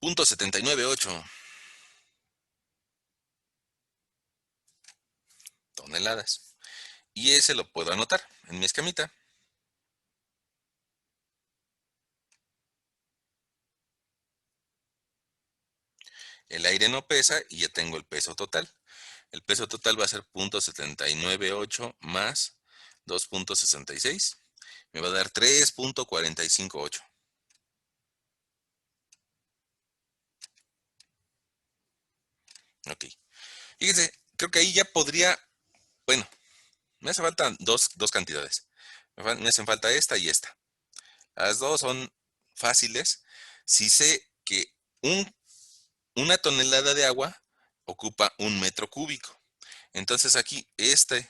0.798 toneladas. Y ese lo puedo anotar en mi esquemita. El aire no pesa y ya tengo el peso total. El peso total va a ser 0.798 más 2.66. Me va a dar 3.458. Ok. Fíjense, creo que ahí ya podría, bueno, me hace falta dos cantidades. Me hacen falta esta y esta. Las dos son fáciles. Si sé que una tonelada de agua ocupa 1 metro cúbico. Entonces aquí este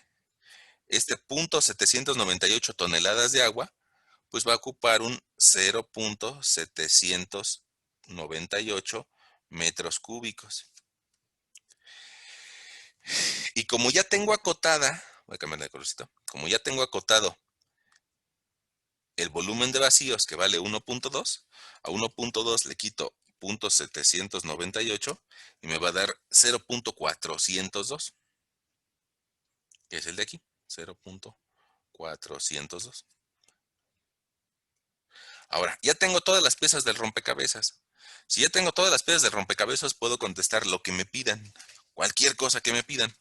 0.798 toneladas de agua, pues va a ocupar un 0.798 metros cúbicos. Y como ya tengo acotada, voy a cambiar de colorcito, como ya tengo acotado el volumen de vacíos que vale 1.2, a 1.2 le quito 0.798 y me va a dar 0.402, que es el de aquí, 0.402. Ahora, ya tengo todas las piezas del rompecabezas. Si ya tengo todas las piezas del rompecabezas, puedo contestar lo que me pidan, cualquier cosa que me pidan.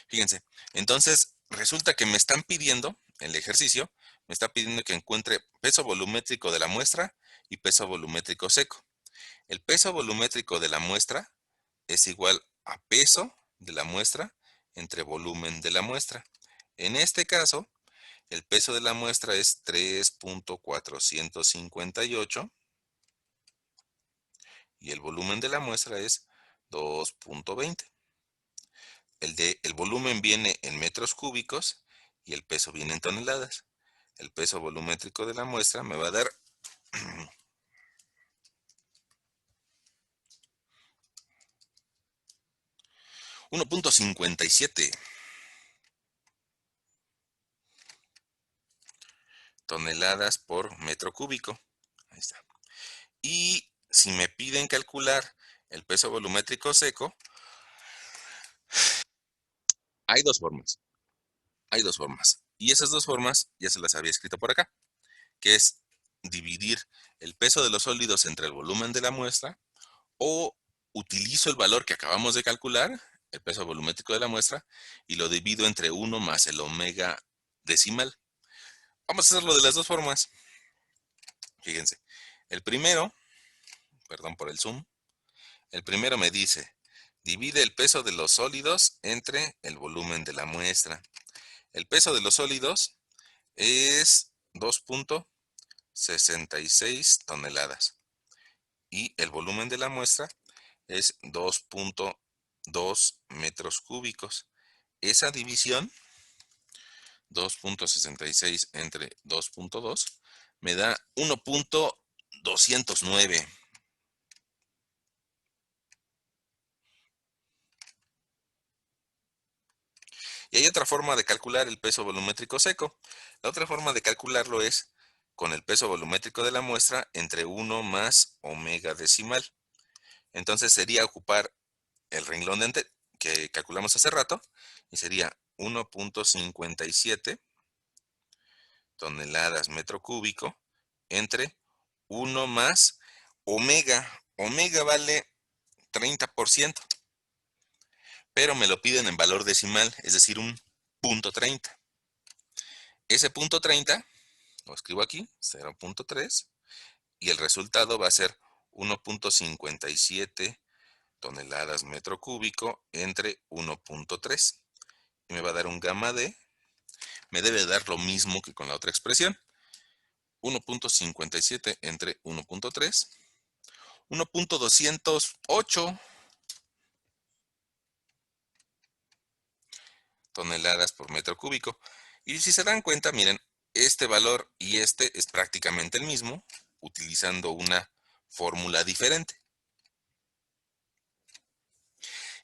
Fíjense, entonces resulta que me están pidiendo, el ejercicio, me está pidiendo que encuentre peso volumétrico de la muestra y peso volumétrico seco. El peso volumétrico de la muestra es igual a peso de la muestra entre volumen de la muestra. En este caso, el peso de la muestra es 3.458 y el volumen de la muestra es 2.20. El volumen viene en metros cúbicos y el peso viene en toneladas. El peso volumétrico de la muestra me va a dar 1.57. toneladas por metro cúbico. Ahí está. Y si me piden calcular el peso volumétrico seco, hay dos formas. Hay dos formas. Y esas dos formas ya se las había escrito por acá, que es dividir el peso de los sólidos entre el volumen de la muestra, o utilizo el valor que acabamos de calcular, el peso volumétrico de la muestra, y lo divido entre 1 más el omega decimal. Vamos a hacerlo de las dos formas. Fíjense, el primero, perdón por el zoom, el primero me dice, divide el peso de los sólidos entre el volumen de la muestra. El peso de los sólidos es 2.66 toneladas y el volumen de la muestra es 2.2 metros cúbicos. Esa división, 2.66 entre 2.2, me da 1.209. Y hay otra forma de calcular el peso volumétrico seco. La otra forma de calcularlo es con el peso volumétrico de la muestra entre 1 más omega decimal. Entonces sería ocupar el renglón que calculamos hace rato y sería 1.57 toneladas metro cúbico entre 1 más omega. Omega vale 30%, pero me lo piden en valor decimal, es decir, un punto 30. Ese punto 30 lo escribo aquí, 0.3, y el resultado va a ser 1.57 toneladas metro cúbico entre 1.3. Y me va a dar un gamma D. Me debe dar lo mismo que con la otra expresión. 1.57 entre 1.3. 1.208 toneladas por metro cúbico. Y si se dan cuenta, miren, este valor y este es prácticamente el mismo, utilizando una fórmula diferente.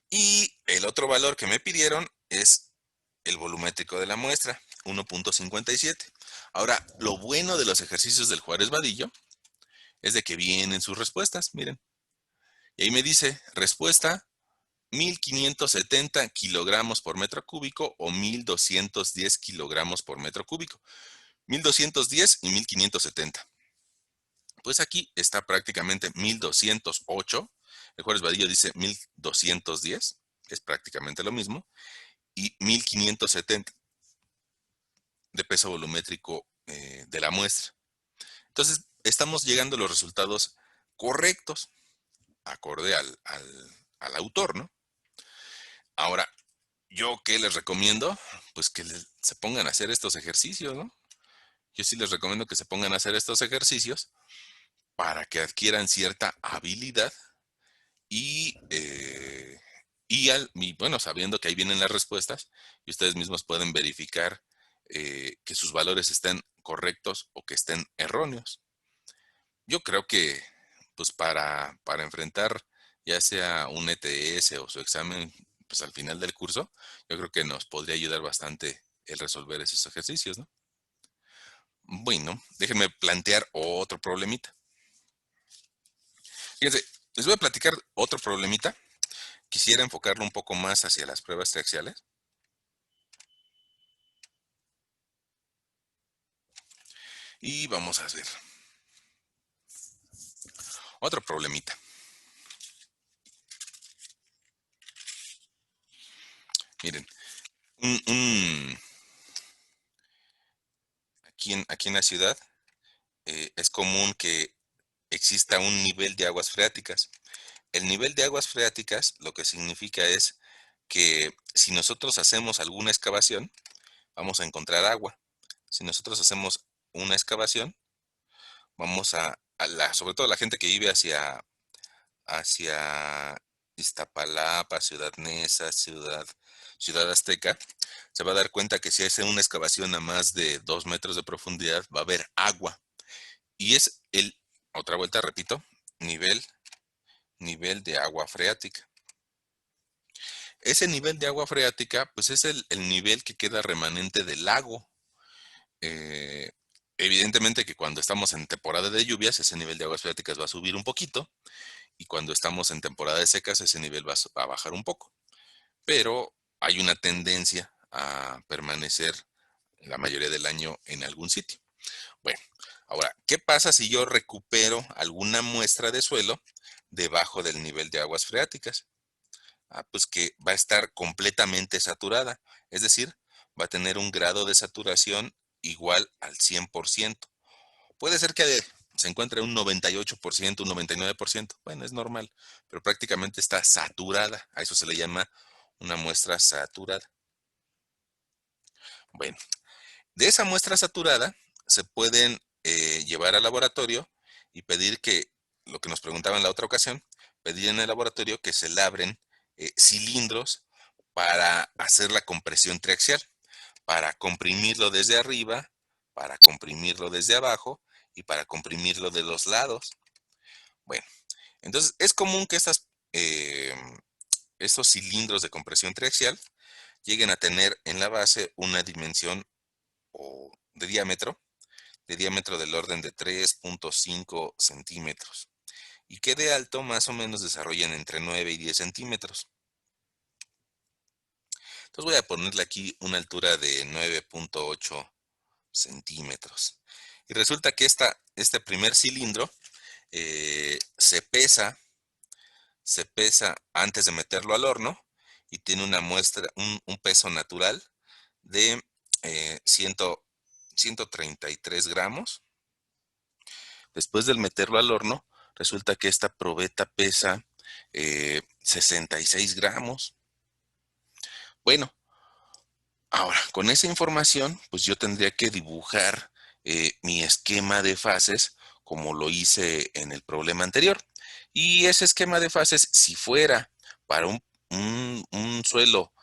Y el otro valor que me pidieron es el volumétrico de la muestra, 1.57. Ahora, lo bueno de los ejercicios del Juárez Vadillo es de que vienen sus respuestas, miren. Y ahí me dice, respuesta 1570 kilogramos por metro cúbico o 1210 kilogramos por metro cúbico. 1210 y 1570. Pues aquí está prácticamente 1208. El Juárez Vadillo dice 1210, que es prácticamente lo mismo, y 1570 de peso volumétrico de la muestra. Entonces, estamos llegando a los resultados correctos, acorde al autor, ¿no? Ahora, ¿yo qué les recomiendo? Pues que se pongan a hacer estos ejercicios, ¿no? Yo sí les recomiendo que se pongan a hacer estos ejercicios para que adquieran cierta habilidad y bueno, sabiendo que ahí vienen las respuestas y ustedes mismos pueden verificar que sus valores estén correctos o que estén erróneos. Yo creo que, pues para enfrentar ya sea un ETS o su examen, pues al final del curso, yo creo que nos podría ayudar bastante el resolver esos ejercicios, ¿no? Bueno, déjenme plantear otro problemita. Fíjense, les voy a platicar otro problemita. Quisiera enfocarlo un poco más hacia las pruebas triaxiales. Y vamos a ver. Otro problemita. Miren, aquí en la ciudad es común que exista un nivel de aguas freáticas. El nivel de aguas freáticas lo que significa es que si nosotros hacemos alguna excavación, vamos a encontrar agua. Si nosotros hacemos una excavación, vamos sobre todo la gente que vive hacia Iztapalapa, Ciudad Neza, Ciudad Azteca, se va a dar cuenta que si hace una excavación a más de 2 metros de profundidad, va a haber agua. Y es otra vuelta, repito, nivel de agua freática. Ese nivel de agua freática, pues es el nivel que queda remanente del lago. Eh, Evidentemente que cuando estamos en temporada de lluvias, ese nivel de aguas freáticas va a subir un poquito, y cuando estamos en temporada de secas, ese nivel va a bajar un poco. Pero hay una tendencia a permanecer la mayoría del año en algún sitio. Bueno, ahora, ¿qué pasa si yo recupero alguna muestra de suelo debajo del nivel de aguas freáticas? Pues que va a estar completamente saturada, es decir, va a tener un grado de saturación igual al 100%. Puede ser que se encuentre un 98%, un 99%, bueno, es normal, pero prácticamente está saturada. A eso se le llama una muestra saturada. Bueno, de esa muestra saturada se pueden llevar al laboratorio y pedir que, lo que nos preguntaban en la otra ocasión, pedir en el laboratorio que se labren cilindros para hacer la compresión triaxial, para comprimirlo desde arriba, para comprimirlo desde abajo y para comprimirlo de los lados. Bueno, entonces es común que estos cilindros de compresión triaxial lleguen a tener en la base una dimensión o de diámetro del orden de 3.5 centímetros y que de alto más o menos desarrollan entre 9 y 10 centímetros. Entonces voy a ponerle aquí una altura de 9.8 centímetros. Y resulta que este primer cilindro se pesa antes de meterlo al horno y tiene una muestra, un peso natural de 133 gramos. Después de meterlo al horno, resulta que esta probeta pesa 66 gramos. Bueno, ahora, con esa información, pues yo tendría que dibujar mi esquema de fases como lo hice en el problema anterior. Y ese esquema de fases, si fuera para un suelo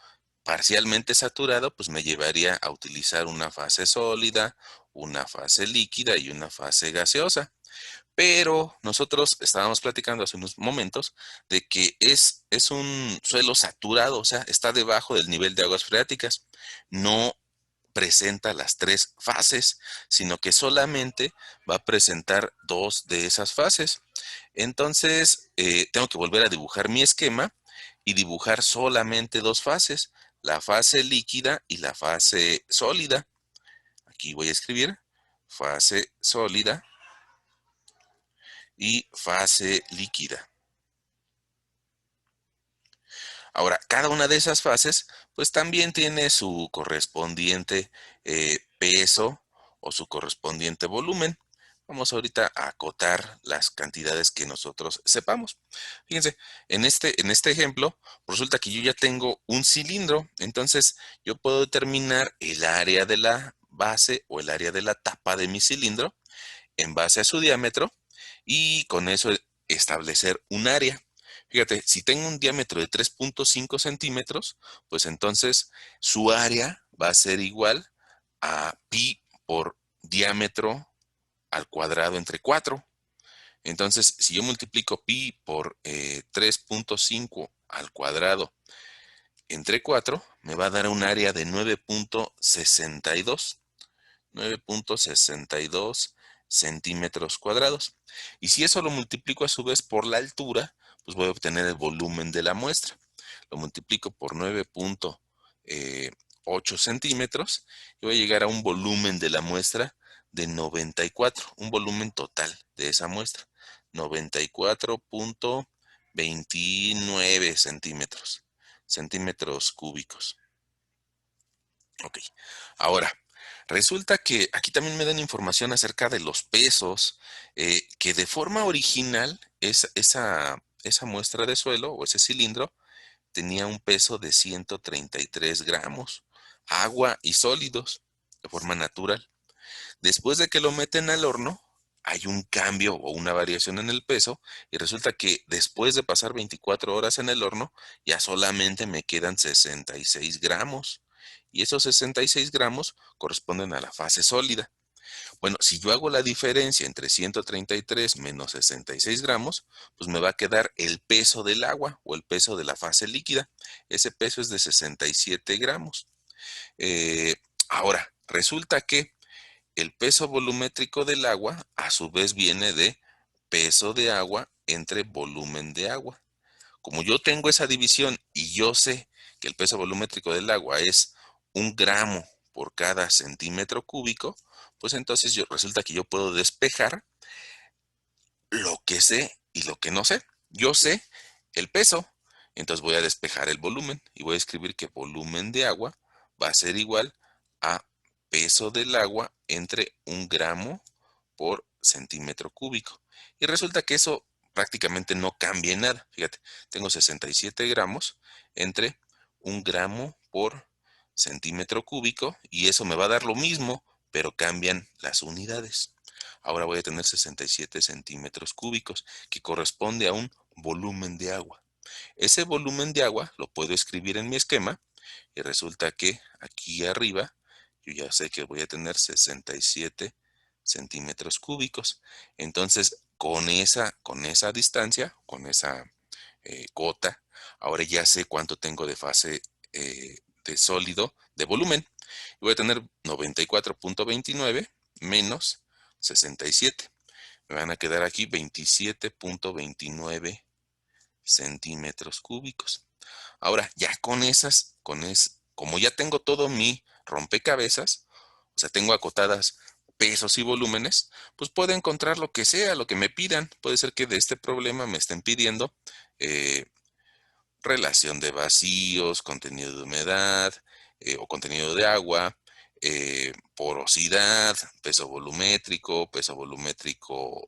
parcialmente saturado, pues me llevaría a utilizar una fase sólida, una fase líquida y una fase gaseosa. Pero nosotros estábamos platicando hace unos momentos de que es un suelo saturado, o sea, está debajo del nivel de aguas freáticas. No presenta las tres fases, sino que solamente va a presentar dos de esas fases. Entonces, tengo que volver a dibujar mi esquema y dibujar solamente dos fases, la fase líquida y la fase sólida. Aquí voy a escribir fase sólida y fase líquida. Ahora, cada una de esas fases, pues también tiene su correspondiente peso o su correspondiente volumen. Vamos ahorita a acotar las cantidades que nosotros sepamos. Fíjense, en este ejemplo, resulta que yo ya tengo un cilindro, entonces yo puedo determinar el área de la base o el área de la tapa de mi cilindro en base a su diámetro y con eso establecer un área. Fíjate, si tengo un diámetro de 3.5 centímetros, pues entonces su área va a ser igual a pi por diámetro al cuadrado entre 4. Entonces, si yo multiplico pi por 3.5 al cuadrado entre 4, me va a dar un área de 9.62. 9.62 centímetros cuadrados. Y si eso lo multiplico a su vez por la altura, pues voy a obtener el volumen de la muestra. Lo multiplico por 9.8 centímetros y voy a llegar a un volumen de la muestra de 94, un volumen total de esa muestra, 94.29 centímetros cúbicos. Ok, ahora, resulta que aquí también me dan información acerca de los pesos, que de forma original esa muestra de suelo o ese cilindro tenía un peso de 133 gramos, agua y sólidos, de forma natural. Después de que lo meten al horno, hay un cambio o una variación en el peso y resulta que después de pasar 24 horas en el horno, ya solamente me quedan 66 gramos. Y esos 66 gramos corresponden a la fase sólida. Bueno, si yo hago la diferencia entre 133 menos 66 gramos, pues me va a quedar el peso del agua o el peso de la fase líquida. Ese peso es de 67 gramos. Ahora, resulta que el peso volumétrico del agua a su vez viene de peso de agua entre volumen de agua. Como yo tengo esa división y yo sé que el peso volumétrico del agua es 1 gramo por cada centímetro cúbico, pues entonces resulta que yo puedo despejar lo que sé y lo que no sé. Yo sé el peso, entonces voy a despejar el volumen y voy a escribir que volumen de agua va a ser igual a peso del agua entre 1 gramo por centímetro cúbico. Y resulta que eso prácticamente no cambia en nada. Fíjate, tengo 67 gramos entre 1 gramo por centímetro cúbico y eso me va a dar lo mismo, pero cambian las unidades. Ahora voy a tener 67 centímetros cúbicos, que corresponde a un volumen de agua. Ese volumen de agua lo puedo escribir en mi esquema y resulta que aquí arriba yo ya sé que voy a tener 67 centímetros cúbicos. Entonces, con esa distancia, con esa gota, ahora ya sé cuánto tengo de fase de sólido de volumen. Voy a tener 94.29 menos 67. Me van a quedar aquí 27.29 centímetros cúbicos. Ahora, ya como ya tengo todo mi rompecabezas, o sea, tengo acotadas pesos y volúmenes, pues puedo encontrar lo que sea, lo que me pidan. Puede ser que de este problema me estén pidiendo eh, relación de vacíos, contenido de humedad o contenido de agua, porosidad, peso volumétrico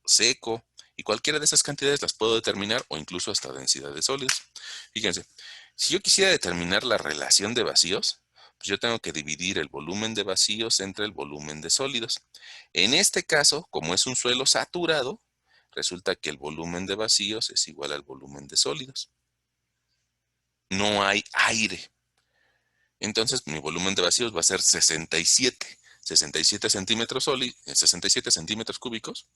seco, y cualquiera de esas cantidades las puedo determinar o incluso hasta densidad de sólidos. Fíjense, si yo quisiera determinar la relación de vacíos, pues yo tengo que dividir el volumen de vacíos entre el volumen de sólidos. En este caso, como es un suelo saturado, resulta que el volumen de vacíos es igual al volumen de sólidos. No hay aire. Entonces mi volumen de vacíos va a ser 67 centímetros 67 centímetros cúbicos,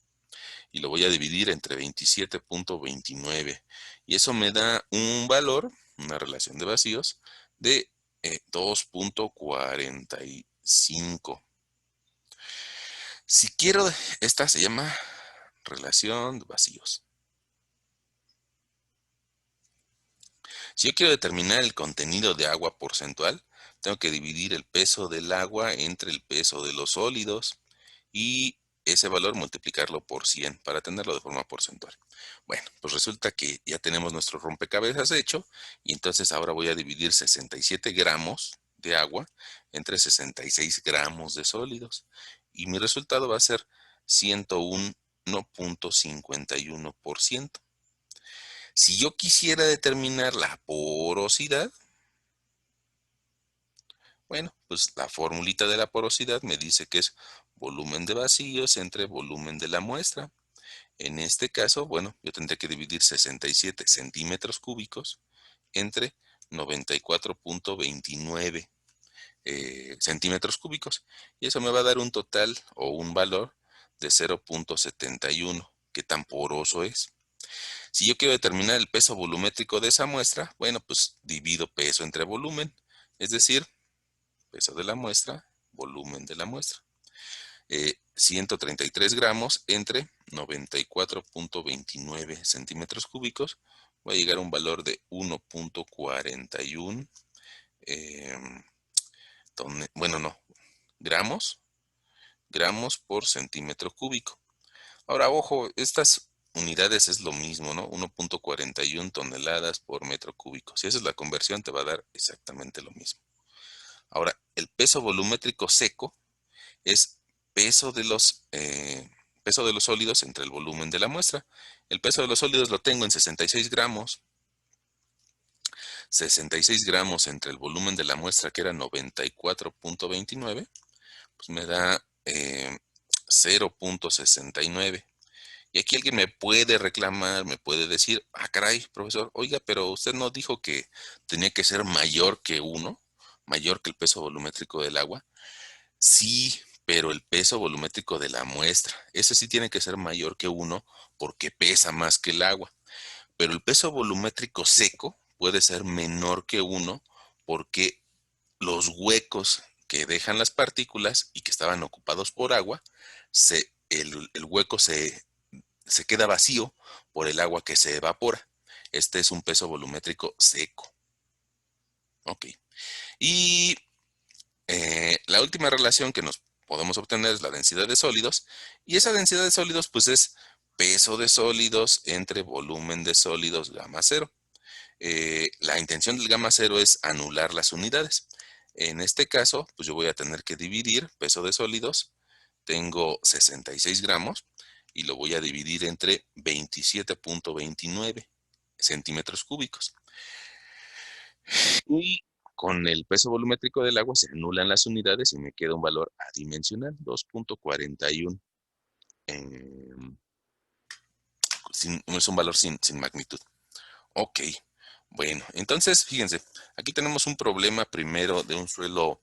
y lo voy a dividir entre 27.29. Y eso me da un valor, una relación de vacíos, de 2.45. Si quiero, esta se llama relación de vacíos. Si yo quiero determinar el contenido de agua porcentual, tengo que dividir el peso del agua entre el peso de los sólidos y ese valor multiplicarlo por 100 para tenerlo de forma porcentual. Bueno, pues resulta que ya tenemos nuestro rompecabezas hecho, y entonces ahora voy a dividir 67 gramos de agua entre 66 gramos de sólidos, y mi resultado va a ser 101.51%. Si yo quisiera determinar la porosidad, bueno, pues la formulita de la porosidad me dice que es volumen de vacíos entre volumen de la muestra. En este caso, bueno, yo tendré que dividir 67 centímetros cúbicos entre 94.29 centímetros cúbicos. Y eso me va a dar un total o un valor de 0.71. ¿Qué tan poroso es? Si yo quiero determinar el peso volumétrico de esa muestra, bueno, pues divido peso entre volumen, es decir, peso de la muestra, volumen de la muestra. 133 gramos entre 94.29 centímetros cúbicos, voy a llegar a un valor de 1.41, bueno, no, gramos, gramos por centímetro cúbico. Ahora, ojo, estas unidades es lo mismo, ¿no? 1.41 toneladas por metro cúbico. Si esa es la conversión, te va a dar exactamente lo mismo. Ahora, el peso volumétrico seco es peso peso de los sólidos entre el volumen de la muestra. El peso de los sólidos lo tengo en 66 gramos. 66 gramos entre el volumen de la muestra, que era 94.29, pues me da 0.69. Y aquí alguien me puede reclamar, me puede decir, ah, caray, profesor, oiga, pero usted no dijo que tenía que ser mayor que 1, mayor que el peso volumétrico del agua. Sí, pero el peso volumétrico de la muestra, ese sí tiene que ser mayor que 1 porque pesa más que el agua. Pero el peso volumétrico seco puede ser menor que 1 porque los huecos que dejan las partículas y que estaban ocupados por agua, el hueco se queda vacío por el agua que se evapora. Este es un peso volumétrico seco. Ok. Y la última relación que nos podemos obtener es la densidad de sólidos. Y esa densidad de sólidos, pues es peso de sólidos entre volumen de sólidos gamma cero. La intención del gamma cero es anular las unidades. En este caso, pues yo voy a tener que dividir peso de sólidos. Tengo 66 gramos y lo voy a dividir entre 27.29 centímetros cúbicos. Y con el peso volumétrico del agua se anulan las unidades y me queda un valor adimensional, 2.41. Es un valor sin magnitud. Ok, bueno, entonces fíjense, aquí tenemos un problema primero de un suelo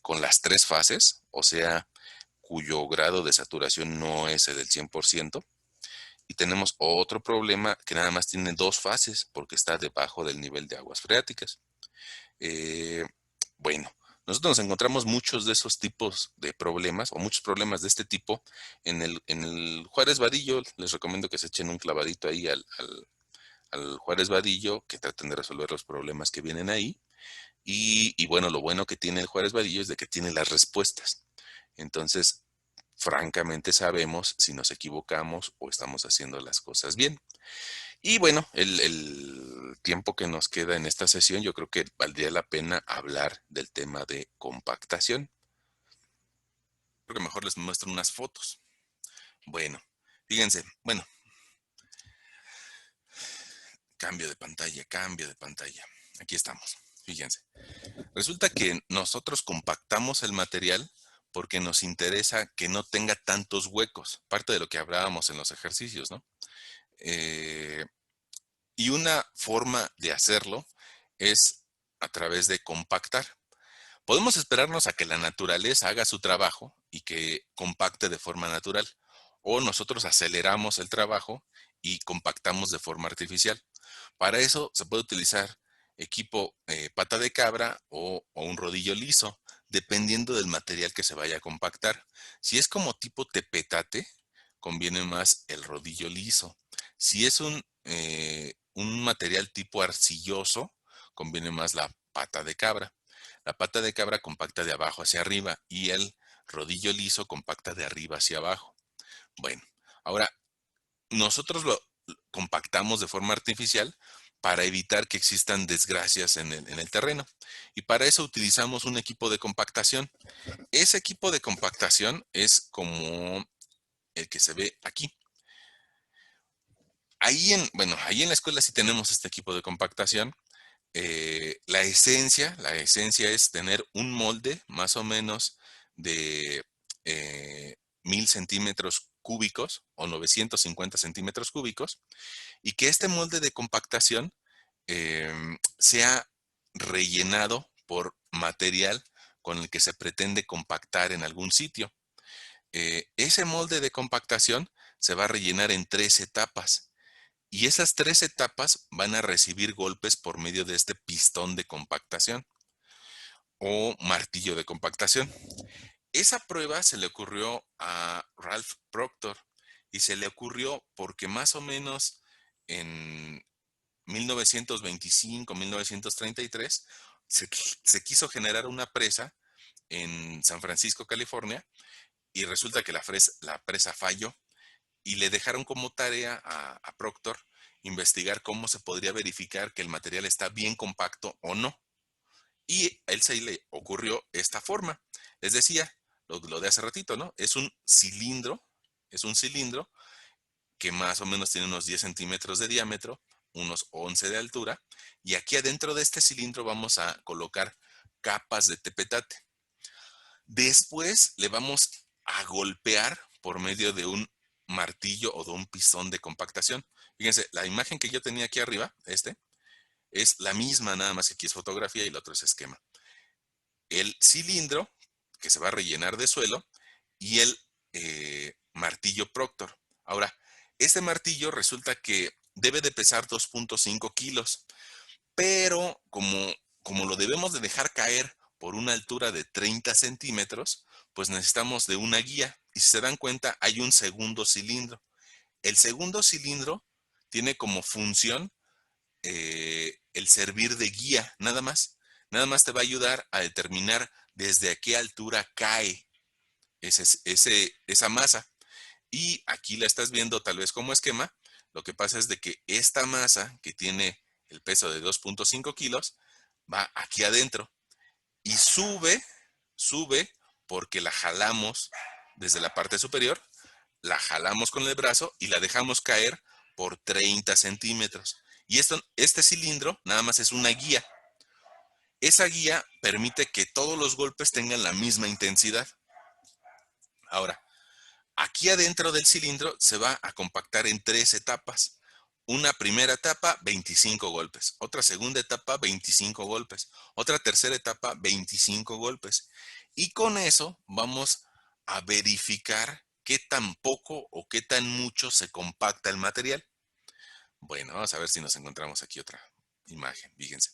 con las tres fases, o sea, cuyo grado de saturación no es el del 100%. Y tenemos otro problema que nada más tiene dos fases porque está debajo del nivel de aguas freáticas. Eh, bueno, nosotros nos encontramos muchos de esos tipos de problemas o muchos problemas de este tipo en el Juárez Vadillo. Les recomiendo que se echen un clavadito ahí al Juárez Vadillo, que traten de resolver los problemas que vienen ahí. Y bueno, lo bueno que tiene el Juárez Vadillo es de que tiene las respuestas. Entonces, francamente sabemos si nos equivocamos o estamos haciendo las cosas bien. Y bueno, el tiempo que nos queda en esta sesión, yo creo que valdría la pena hablar del tema de compactación. Creo que mejor les muestro unas fotos. Bueno, fíjense, bueno, cambio de pantalla, cambio de pantalla. Aquí estamos, fíjense. Resulta que nosotros compactamos el material porque nos interesa que no tenga tantos huecos, parte de lo que hablábamos en los ejercicios, ¿no? Eh, y una forma de hacerlo es a través de compactar. Podemos esperarnos a que la naturaleza haga su trabajo y que compacte de forma natural, o nosotros aceleramos el trabajo y compactamos de forma artificial. Para eso se puede utilizar equipo pata de cabra o un rodillo liso, dependiendo del material que se vaya a compactar. Si es como tipo tepetate, conviene más el rodillo liso. Si es un material tipo arcilloso, conviene más la pata de cabra. La pata de cabra compacta de abajo hacia arriba y el rodillo liso compacta de arriba hacia abajo. Bueno, ahora nosotros lo compactamos de forma artificial para evitar que existan desgracias en el terreno. Y para eso utilizamos un equipo de compactación. Ese equipo de compactación es como el que se ve aquí. Ahí en la escuela sí tenemos este equipo de compactación. La esencia es tener un molde más o menos de 1000 centímetros cúbicos o 950 centímetros cúbicos y que este molde de compactación sea rellenado por material con el que se pretende compactar en algún sitio. Ese molde de compactación se va a rellenar en 3 etapas. Y esas 3 etapas van a recibir golpes por medio de este pistón de compactación o martillo de compactación. Esa prueba se le ocurrió a Ralph Proctor y se le ocurrió porque más o menos en 1925, 1933, se quiso generar una presa en San Francisco, California, y resulta que la presa falló y le dejaron como tarea a Proctor investigar cómo se podría verificar que el material está bien compacto o no. Y a él se le ocurrió esta forma. Les decía, lo de hace ratito, ¿no? Es un cilindro que más o menos tiene unos 10 centímetros de diámetro, unos 11 de altura, y aquí adentro de este cilindro vamos a colocar capas de tepetate. Después le vamos a golpear por medio de un martillo o de un pistón de compactación. Fíjense, la imagen que yo tenía aquí arriba, es la misma, nada más que aquí es fotografía y el otro es esquema. El cilindro, que se va a rellenar de suelo, y el martillo Proctor. Ahora, este martillo resulta que debe de pesar 2.5 kilos, pero como lo debemos de dejar caer por una altura de 30 centímetros, pues necesitamos de una guía. Y si se dan cuenta, hay un segundo cilindro. El segundo cilindro tiene como función el servir de guía, nada más. Nada más te va a ayudar a determinar desde a qué altura cae esa masa. Y aquí la estás viendo tal vez como esquema. Lo que pasa es de que esta masa que tiene el peso de 2.5 kilos va aquí adentro y sube porque la jalamos desde la parte superior, la jalamos con el brazo y la dejamos caer por 30 centímetros. Y este cilindro nada más es una guía. Esa guía permite que todos los golpes tengan la misma intensidad. Ahora, aquí adentro del cilindro se va a compactar en 3 etapas. Una primera etapa, 25 golpes. Otra segunda etapa, 25 golpes. Otra tercera etapa, 25 golpes. Y con eso vamos a verificar qué tan poco o qué tan mucho se compacta el material. Bueno, vamos a ver si nos encontramos aquí otra imagen. Fíjense.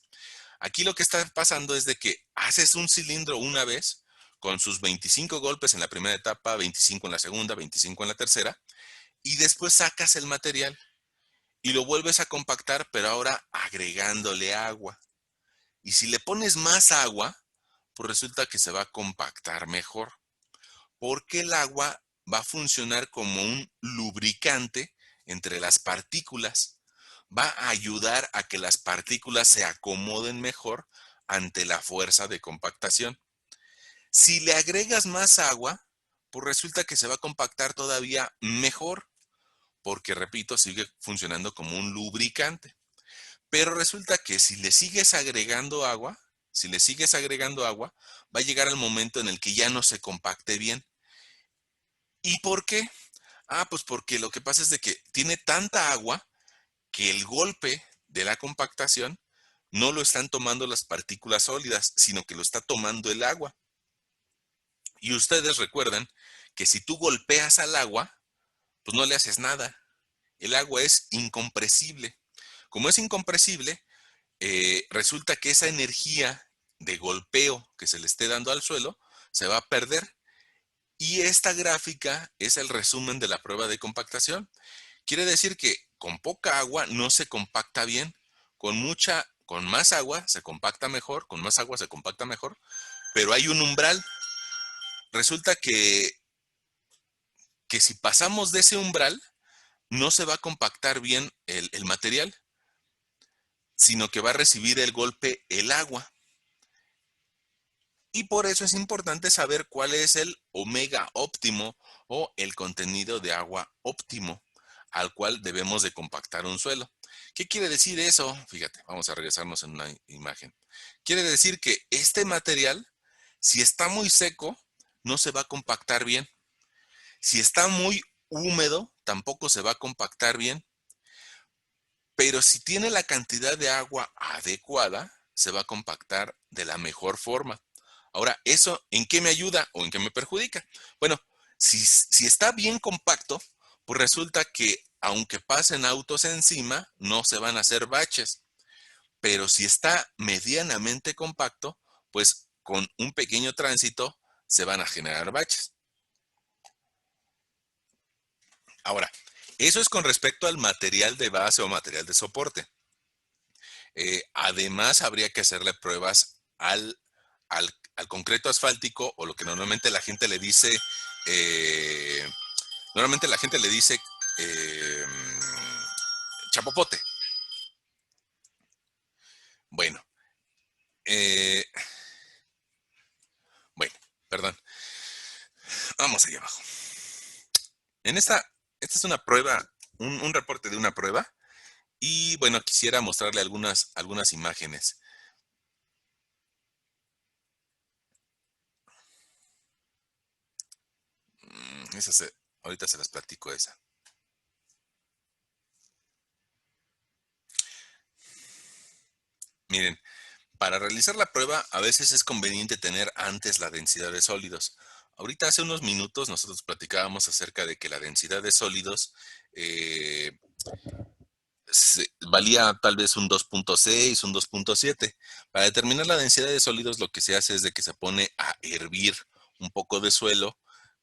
Aquí lo que está pasando es de que haces un cilindro una vez con sus 25 golpes en la primera etapa, 25 en la segunda, 25 en la tercera, y después sacas el material y lo vuelves a compactar, pero ahora agregándole agua. Y si le pones más agua, pues resulta que se va a compactar mejor, porque el agua va a funcionar como un lubricante entre las partículas. Va a ayudar a que las partículas se acomoden mejor ante la fuerza de compactación. Si le agregas más agua, pues resulta que se va a compactar todavía mejor, porque repito, sigue funcionando como un lubricante. Pero resulta que si le sigues agregando agua, va a llegar al momento en el que ya no se compacte bien. ¿Y por qué? Pues porque lo que pasa es de que tiene tanta agua que el golpe de la compactación no lo están tomando las partículas sólidas, sino que lo está tomando el agua. Y ustedes recuerdan que si tú golpeas al agua, pues no le haces nada. El agua es incompresible. Como es incompresible, resulta que esa energía de golpeo que se le esté dando al suelo se va a perder. Y esta gráfica es el resumen de la prueba de compactación. Quiere decir que con poca agua no se compacta bien. Con más agua se compacta mejor, con más agua se compacta mejor, pero hay un umbral. Resulta que si pasamos de ese umbral, no se va a compactar bien el material, sino que va a recibir el golpe el agua. Y por eso es importante saber cuál es el omega óptimo o el contenido de agua óptimo al cual debemos de compactar un suelo. ¿Qué quiere decir eso? Fíjate, vamos a regresarnos en una imagen. Quiere decir que este material, si está muy seco, no se va a compactar bien. Si está muy húmedo, tampoco se va a compactar bien. Pero si tiene la cantidad de agua adecuada, se va a compactar de la mejor forma. Ahora, ¿eso en qué me ayuda o en qué me perjudica? Bueno, si está bien compacto, pues resulta que aunque pasen autos encima, no se van a hacer baches. Pero si está medianamente compacto, pues con un pequeño tránsito se van a generar baches. Ahora, eso es con respecto al material de base o material de soporte. Además, habría que hacerle pruebas al concreto asfáltico o lo que eh, normalmente la gente le dice eh, chapopote. Bueno, eh, bueno, perdón. Vamos allá abajo. En esta es una prueba, un reporte de una prueba. Y bueno, quisiera mostrarle algunas imágenes. Ahorita se las platico esa. Miren, para realizar la prueba a veces es conveniente tener antes la densidad de sólidos. Ahorita hace unos minutos nosotros platicábamos acerca de que la densidad de sólidos eh, valía tal vez un 2.6, un 2.7. Para determinar la densidad de sólidos, lo que se hace es de que se pone a hervir un poco de suelo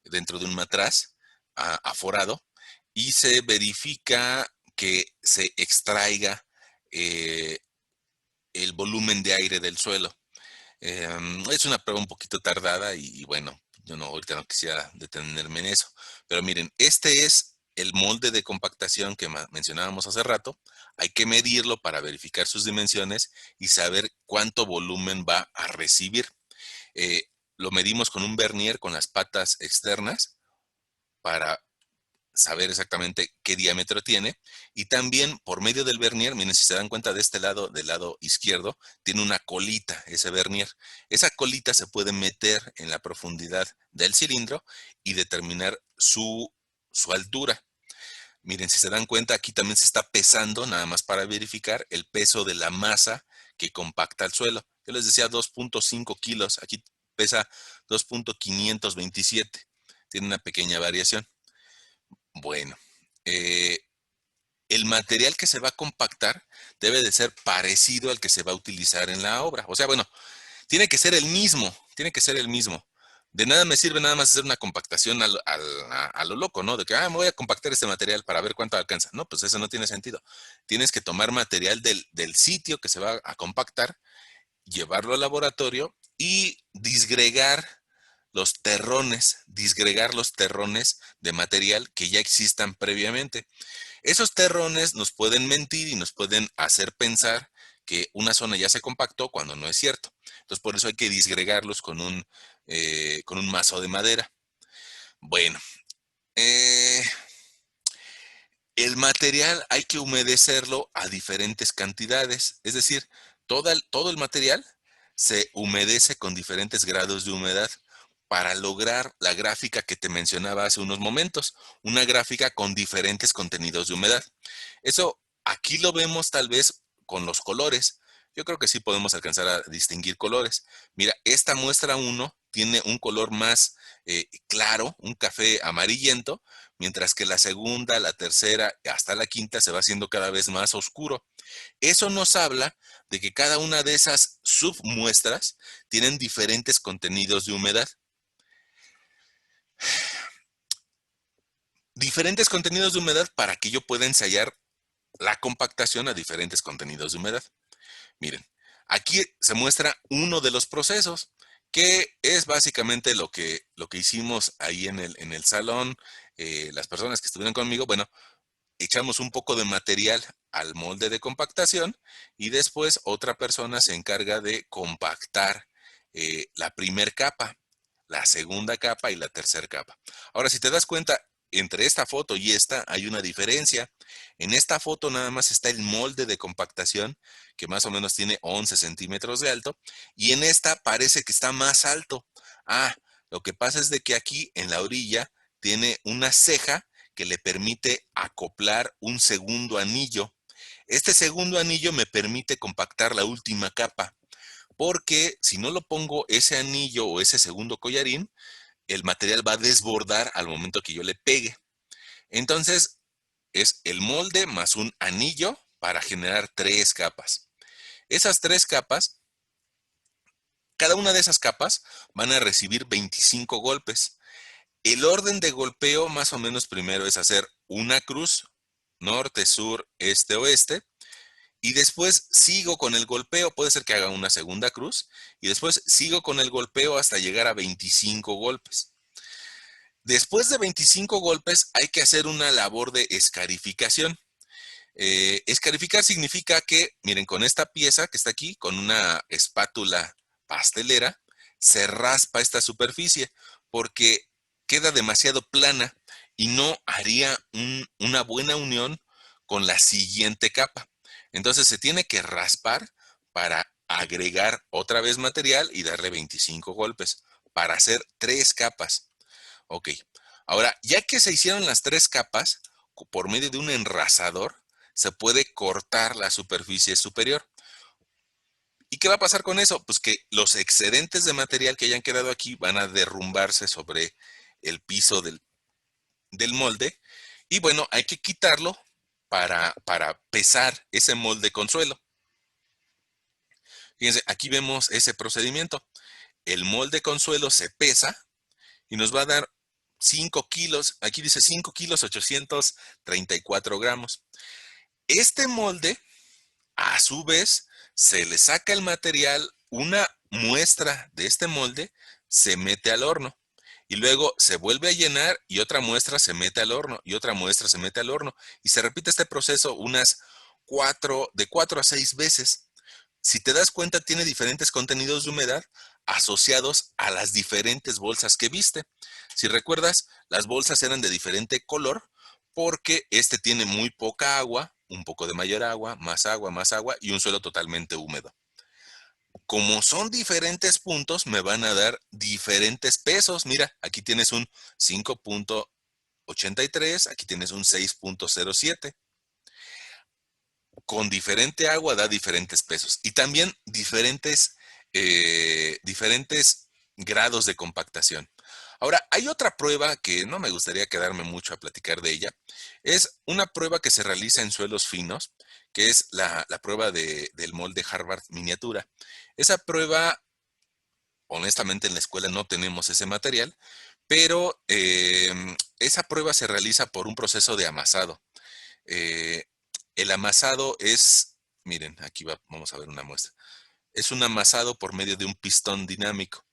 dentro de un matraz aforado y se verifica que se extraiga eh, el volumen de aire del suelo. Es una prueba un poquito tardada y bueno, yo no, ahorita no quisiera detenerme en eso. Pero miren, este es el molde de compactación que mencionábamos hace rato. Hay que medirlo para verificar sus dimensiones y saber cuánto volumen va a recibir. Lo medimos con un vernier con las patas externas para saber exactamente qué diámetro tiene. Y también por medio del vernier, miren, si se dan cuenta de este lado, del lado izquierdo, tiene una colita ese vernier. Esa colita se puede meter en la profundidad del cilindro y determinar su altura. Miren, si se dan cuenta, aquí también se está pesando, nada más para verificar el peso de la masa que compacta el suelo. Yo les decía 2.5 kilos, aquí pesa 2.527. Tiene una pequeña variación. Bueno, eh, el material que se va a compactar debe de ser parecido al que se va a utilizar en la obra. O sea, bueno, tiene que ser el mismo, tiene que ser el mismo. De nada me sirve nada más hacer una compactación a lo loco, ¿no? De que, me voy a compactar este material para ver cuánto alcanza. No, pues eso no tiene sentido. Tienes que tomar material del sitio que se va a compactar, llevarlo al laboratorio y disgregar los terrones de material que ya existan previamente. Esos terrones nos pueden mentir y nos pueden hacer pensar que una zona ya se compactó cuando no es cierto. Entonces, por eso hay que disgregarlos con un mazo de madera. Bueno, eh, el material hay que humedecerlo a diferentes cantidades. Es decir, todo el material se humedece con diferentes grados de humedad para lograr la gráfica que te mencionaba hace unos momentos, una gráfica con diferentes contenidos de humedad. Eso aquí lo vemos tal vez con los colores. Yo creo que sí podemos alcanzar a distinguir colores. Mira, esta muestra uno tiene un color más claro, un café amarillento, mientras que la segunda, la tercera, hasta la quinta se va haciendo cada vez más oscuro. Eso nos habla de que cada una de esas submuestras tienen diferentes contenidos de humedad. Diferentes contenidos de humedad para que yo pueda ensayar la compactación a diferentes contenidos de humedad. Miren, aquí se muestra uno de los procesos, que es básicamente lo que hicimos ahí en el salón. Las personas que estuvieron conmigo, bueno, echamos un poco de material al molde de compactación y después otra persona se encarga de compactar la primer capa, la segunda capa y la tercera capa. Ahora, si te das cuenta, entre esta foto y esta hay una diferencia. En esta foto nada más está el molde de compactación, que más o menos tiene 11 centímetros de alto, y en esta parece que está más alto. Lo que pasa es de que aquí en la orilla tiene una ceja que le permite acoplar un segundo anillo. Este segundo anillo me permite compactar la última capa, porque si no lo pongo ese anillo o ese segundo collarín, el material va a desbordar al momento que yo le pegue. Entonces, es el molde más un anillo para generar tres capas. Esas tres capas, cada una de esas capas van a recibir 25 golpes. El orden de golpeo más o menos primero es hacer una cruz, norte, sur, este, oeste, y después sigo con el golpeo, puede ser que haga una segunda cruz, y después sigo con el golpeo hasta llegar a 25 golpes. Después de 25 golpes hay que hacer una labor de escarificación. Escarificar significa que, miren, con esta pieza que está aquí, con una espátula pastelera, se raspa esta superficie porque queda demasiado plana y no haría una buena unión con la siguiente capa. Entonces se tiene que raspar para agregar otra vez material y darle 25 golpes para hacer tres capas. Ok, ahora ya que se hicieron las tres capas, por medio de un enrasador, se puede cortar la superficie superior. ¿Y qué va a pasar con eso? Pues que los excedentes de material que hayan quedado aquí van a derrumbarse sobre el piso del molde. Y bueno, hay que quitarlo para pesar ese molde con suelo. Fíjense, aquí vemos ese procedimiento. El molde con suelo se pesa y nos va a dar 5 kilos. Aquí dice 5 kilos 834 gramos. Este molde, a su vez, se le saca el material, una muestra de este molde se mete al horno y luego se vuelve a llenar y otra muestra se mete al horno y otra muestra se mete al horno y se repite este proceso de 4 a 6 veces. Si te das cuenta, tiene diferentes contenidos de humedad asociados a las diferentes bolsas que viste. Si recuerdas, las bolsas eran de diferente color porque este tiene muy poca agua, un poco de mayor agua, más agua y un suelo totalmente húmedo. Como son diferentes puntos, me van a dar diferentes pesos. Mira, aquí tienes un 5.83, aquí tienes un 6.07. Con diferente agua da diferentes pesos y también diferentes grados de compactación. Ahora, hay otra prueba que no me gustaría quedarme mucho a platicar de ella. Es una prueba que se realiza en suelos finos, que es la prueba del molde Harvard miniatura. Esa prueba, honestamente, en la escuela no tenemos ese material, pero esa prueba se realiza por un proceso de amasado. Eh, el amasado es, miren, aquí vamos a ver una muestra. Es un amasado por medio de un pistón dinámico.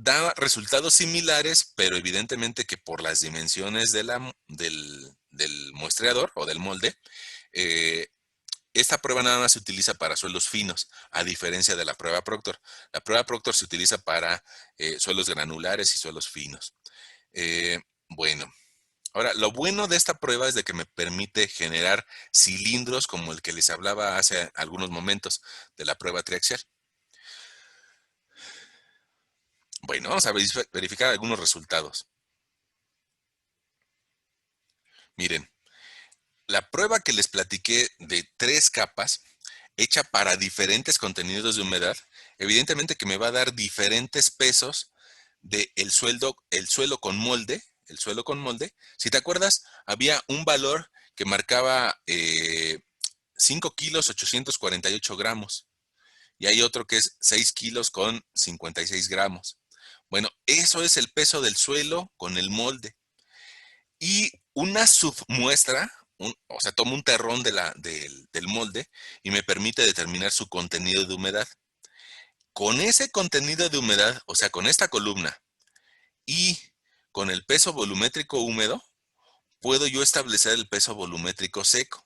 Da resultados similares, pero evidentemente que por las dimensiones del muestreador o del molde, eh, esta prueba nada más se utiliza para suelos finos, a diferencia de la prueba Proctor. La prueba Proctor se utiliza para suelos granulares y suelos finos. Bueno, ahora, lo bueno de esta prueba es de que me permite generar cilindros como el que les hablaba hace algunos momentos de la prueba triaxial. Bueno, vamos a verificar algunos resultados. Miren, la prueba que les platiqué de 3 capas, hecha para diferentes contenidos de humedad, evidentemente que me va a dar diferentes pesos del el suelo con molde. Si te acuerdas, había un valor que marcaba 5 kilos 848 gramos y hay otro que es 6 kilos con 56 gramos. Bueno, eso es el peso del suelo con el molde. Y una submuestra, o sea, tomo un terrón del molde y me permite determinar su contenido de humedad. Con ese contenido de humedad, o sea, con esta columna y con el peso volumétrico húmedo, puedo yo establecer el peso volumétrico seco.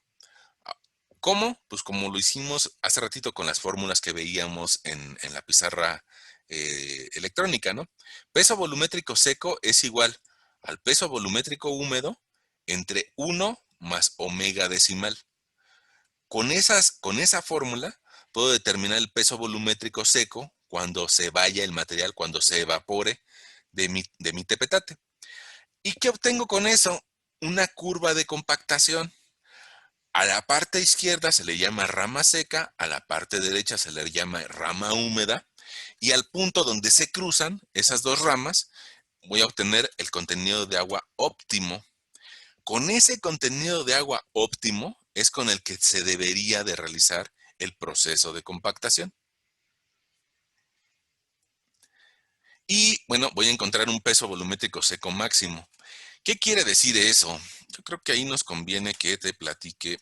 ¿Cómo? Pues como lo hicimos hace ratito con las fórmulas que veíamos en la pizarra electrónica, ¿no? Peso volumétrico seco es igual al peso volumétrico húmedo entre 1 más omega decimal. Con esa fórmula puedo determinar el peso volumétrico seco cuando se vaya el material, cuando se evapore de mi tepetate. ¿Y qué obtengo con eso? Una curva de compactación. A la parte izquierda se le llama rama seca, a la parte derecha se le llama rama húmeda, y al punto donde se cruzan esas dos ramas, voy a obtener el contenido de agua óptimo. Con ese contenido de agua óptimo es con el que se debería de realizar el proceso de compactación. Y bueno, voy a encontrar un peso volumétrico seco máximo. ¿Qué quiere decir eso? Yo creo que ahí nos conviene que te platique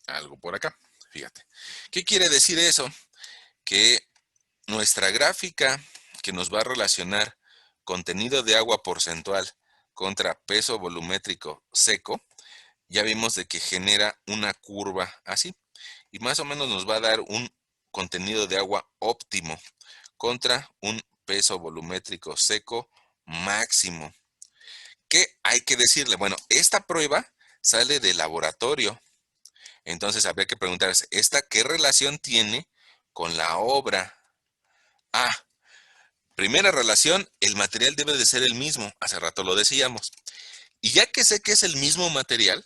algo por acá. Fíjate. ¿Qué quiere decir eso? Que nuestra gráfica que nos va a relacionar contenido de agua porcentual contra peso volumétrico seco, ya vimos de que genera una curva así. Y más o menos nos va a dar un contenido de agua óptimo contra un peso volumétrico seco máximo. ¿Qué hay que decirle? Bueno, esta prueba sale del laboratorio. Entonces habría que preguntarse, ¿esta qué relación tiene con la obra? Ah, primera relación, el material debe de ser el mismo. Hace rato lo decíamos. Y ya que sé que es el mismo material,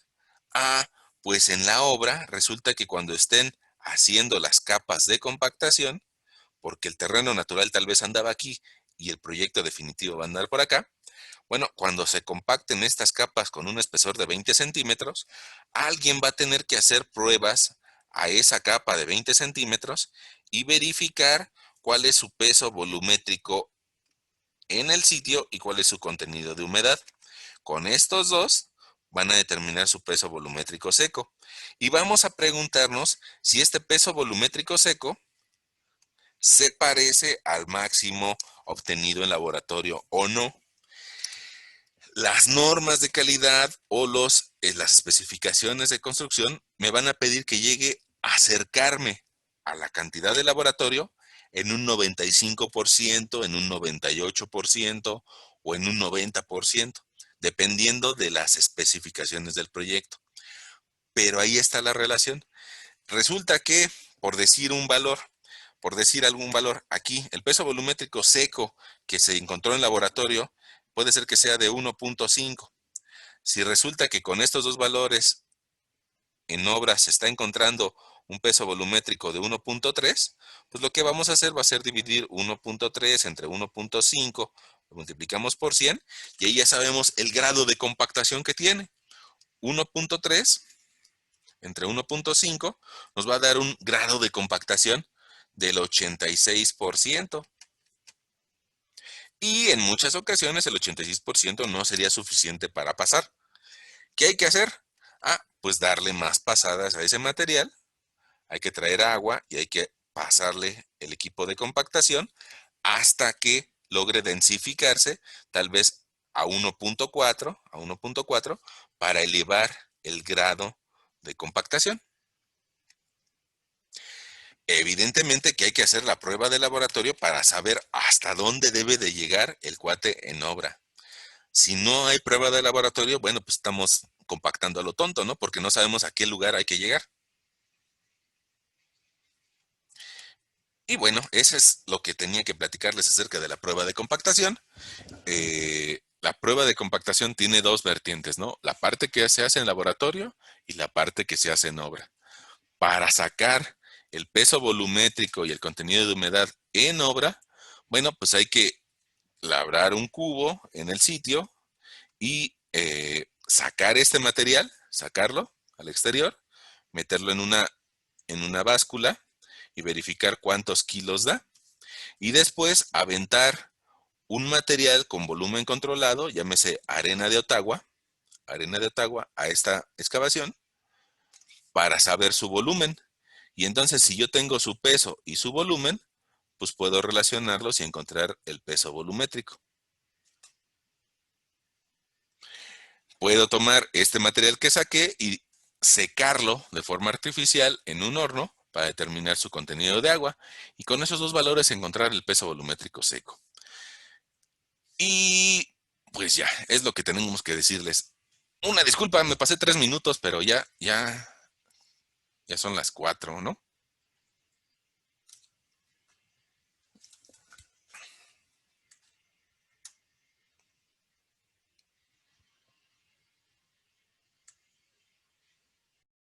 pues en la obra resulta que cuando estén haciendo las capas de compactación, porque el terreno natural tal vez andaba aquí y el proyecto definitivo va a andar por acá, Bueno, cuando se compacten estas capas con un espesor de 20 centímetros, alguien va a tener que hacer pruebas a esa capa de 20 centímetros y verificar cuál es su peso volumétrico en el sitio y cuál es su contenido de humedad. Con estos dos van a determinar su peso volumétrico seco. Y vamos a preguntarnos si este peso volumétrico seco se parece al máximo obtenido en laboratorio o no. Las normas de calidad o las especificaciones de construcción me van a pedir que llegue a acercarme a la cantidad de laboratorio en un 95%, en un 98% o en un 90%, dependiendo de las especificaciones del proyecto. Pero ahí está la relación. Resulta que, por decir un valor, por decir algún valor, aquí el peso volumétrico seco que se encontró en laboratorio puede ser que sea de 1.5. Si resulta que con estos dos valores en obra se está encontrando un peso volumétrico de 1.3, pues lo que vamos a hacer va a ser dividir 1.3 entre 1.5, lo multiplicamos por 100 y ahí ya sabemos el grado de compactación que tiene. 1.3 entre 1.5 nos va a dar un grado de compactación del 86%. Y en muchas ocasiones el 86% no sería suficiente para pasar. ¿Qué hay que hacer? Pues darle más pasadas a ese material. Hay que traer agua y hay que pasarle el equipo de compactación hasta que logre densificarse, tal vez a 1.4 para elevar el grado de compactación. Evidentemente que hay que hacer la prueba de laboratorio para saber hasta dónde debe de llegar el cuate en obra. Si no hay prueba de laboratorio, bueno, pues estamos compactando a lo tonto, ¿no? Porque no sabemos a qué lugar hay que llegar. Y bueno, eso es lo que tenía que platicarles acerca de la prueba de compactación. La prueba de compactación tiene dos vertientes, ¿no? La parte que se hace en laboratorio y la parte que se hace en obra. Para sacar el peso volumétrico y el contenido de humedad en obra, bueno, pues hay que labrar un cubo en el sitio y sacar este material, sacarlo al exterior, meterlo en una báscula y verificar cuántos kilos da. Y después aventar un material con volumen controlado, llámese arena de Ottawa, a esta excavación para saber su volumen. Y entonces, si yo tengo su peso y su volumen, pues puedo relacionarlos y encontrar el peso volumétrico. Puedo tomar este material que saqué y secarlo de forma artificial en un horno para determinar su contenido de agua y con esos dos valores encontrar el peso volumétrico seco. Y pues ya, es lo que tenemos que decirles. Una disculpa, me pasé 3 minutos, pero ya son las 4, ¿no?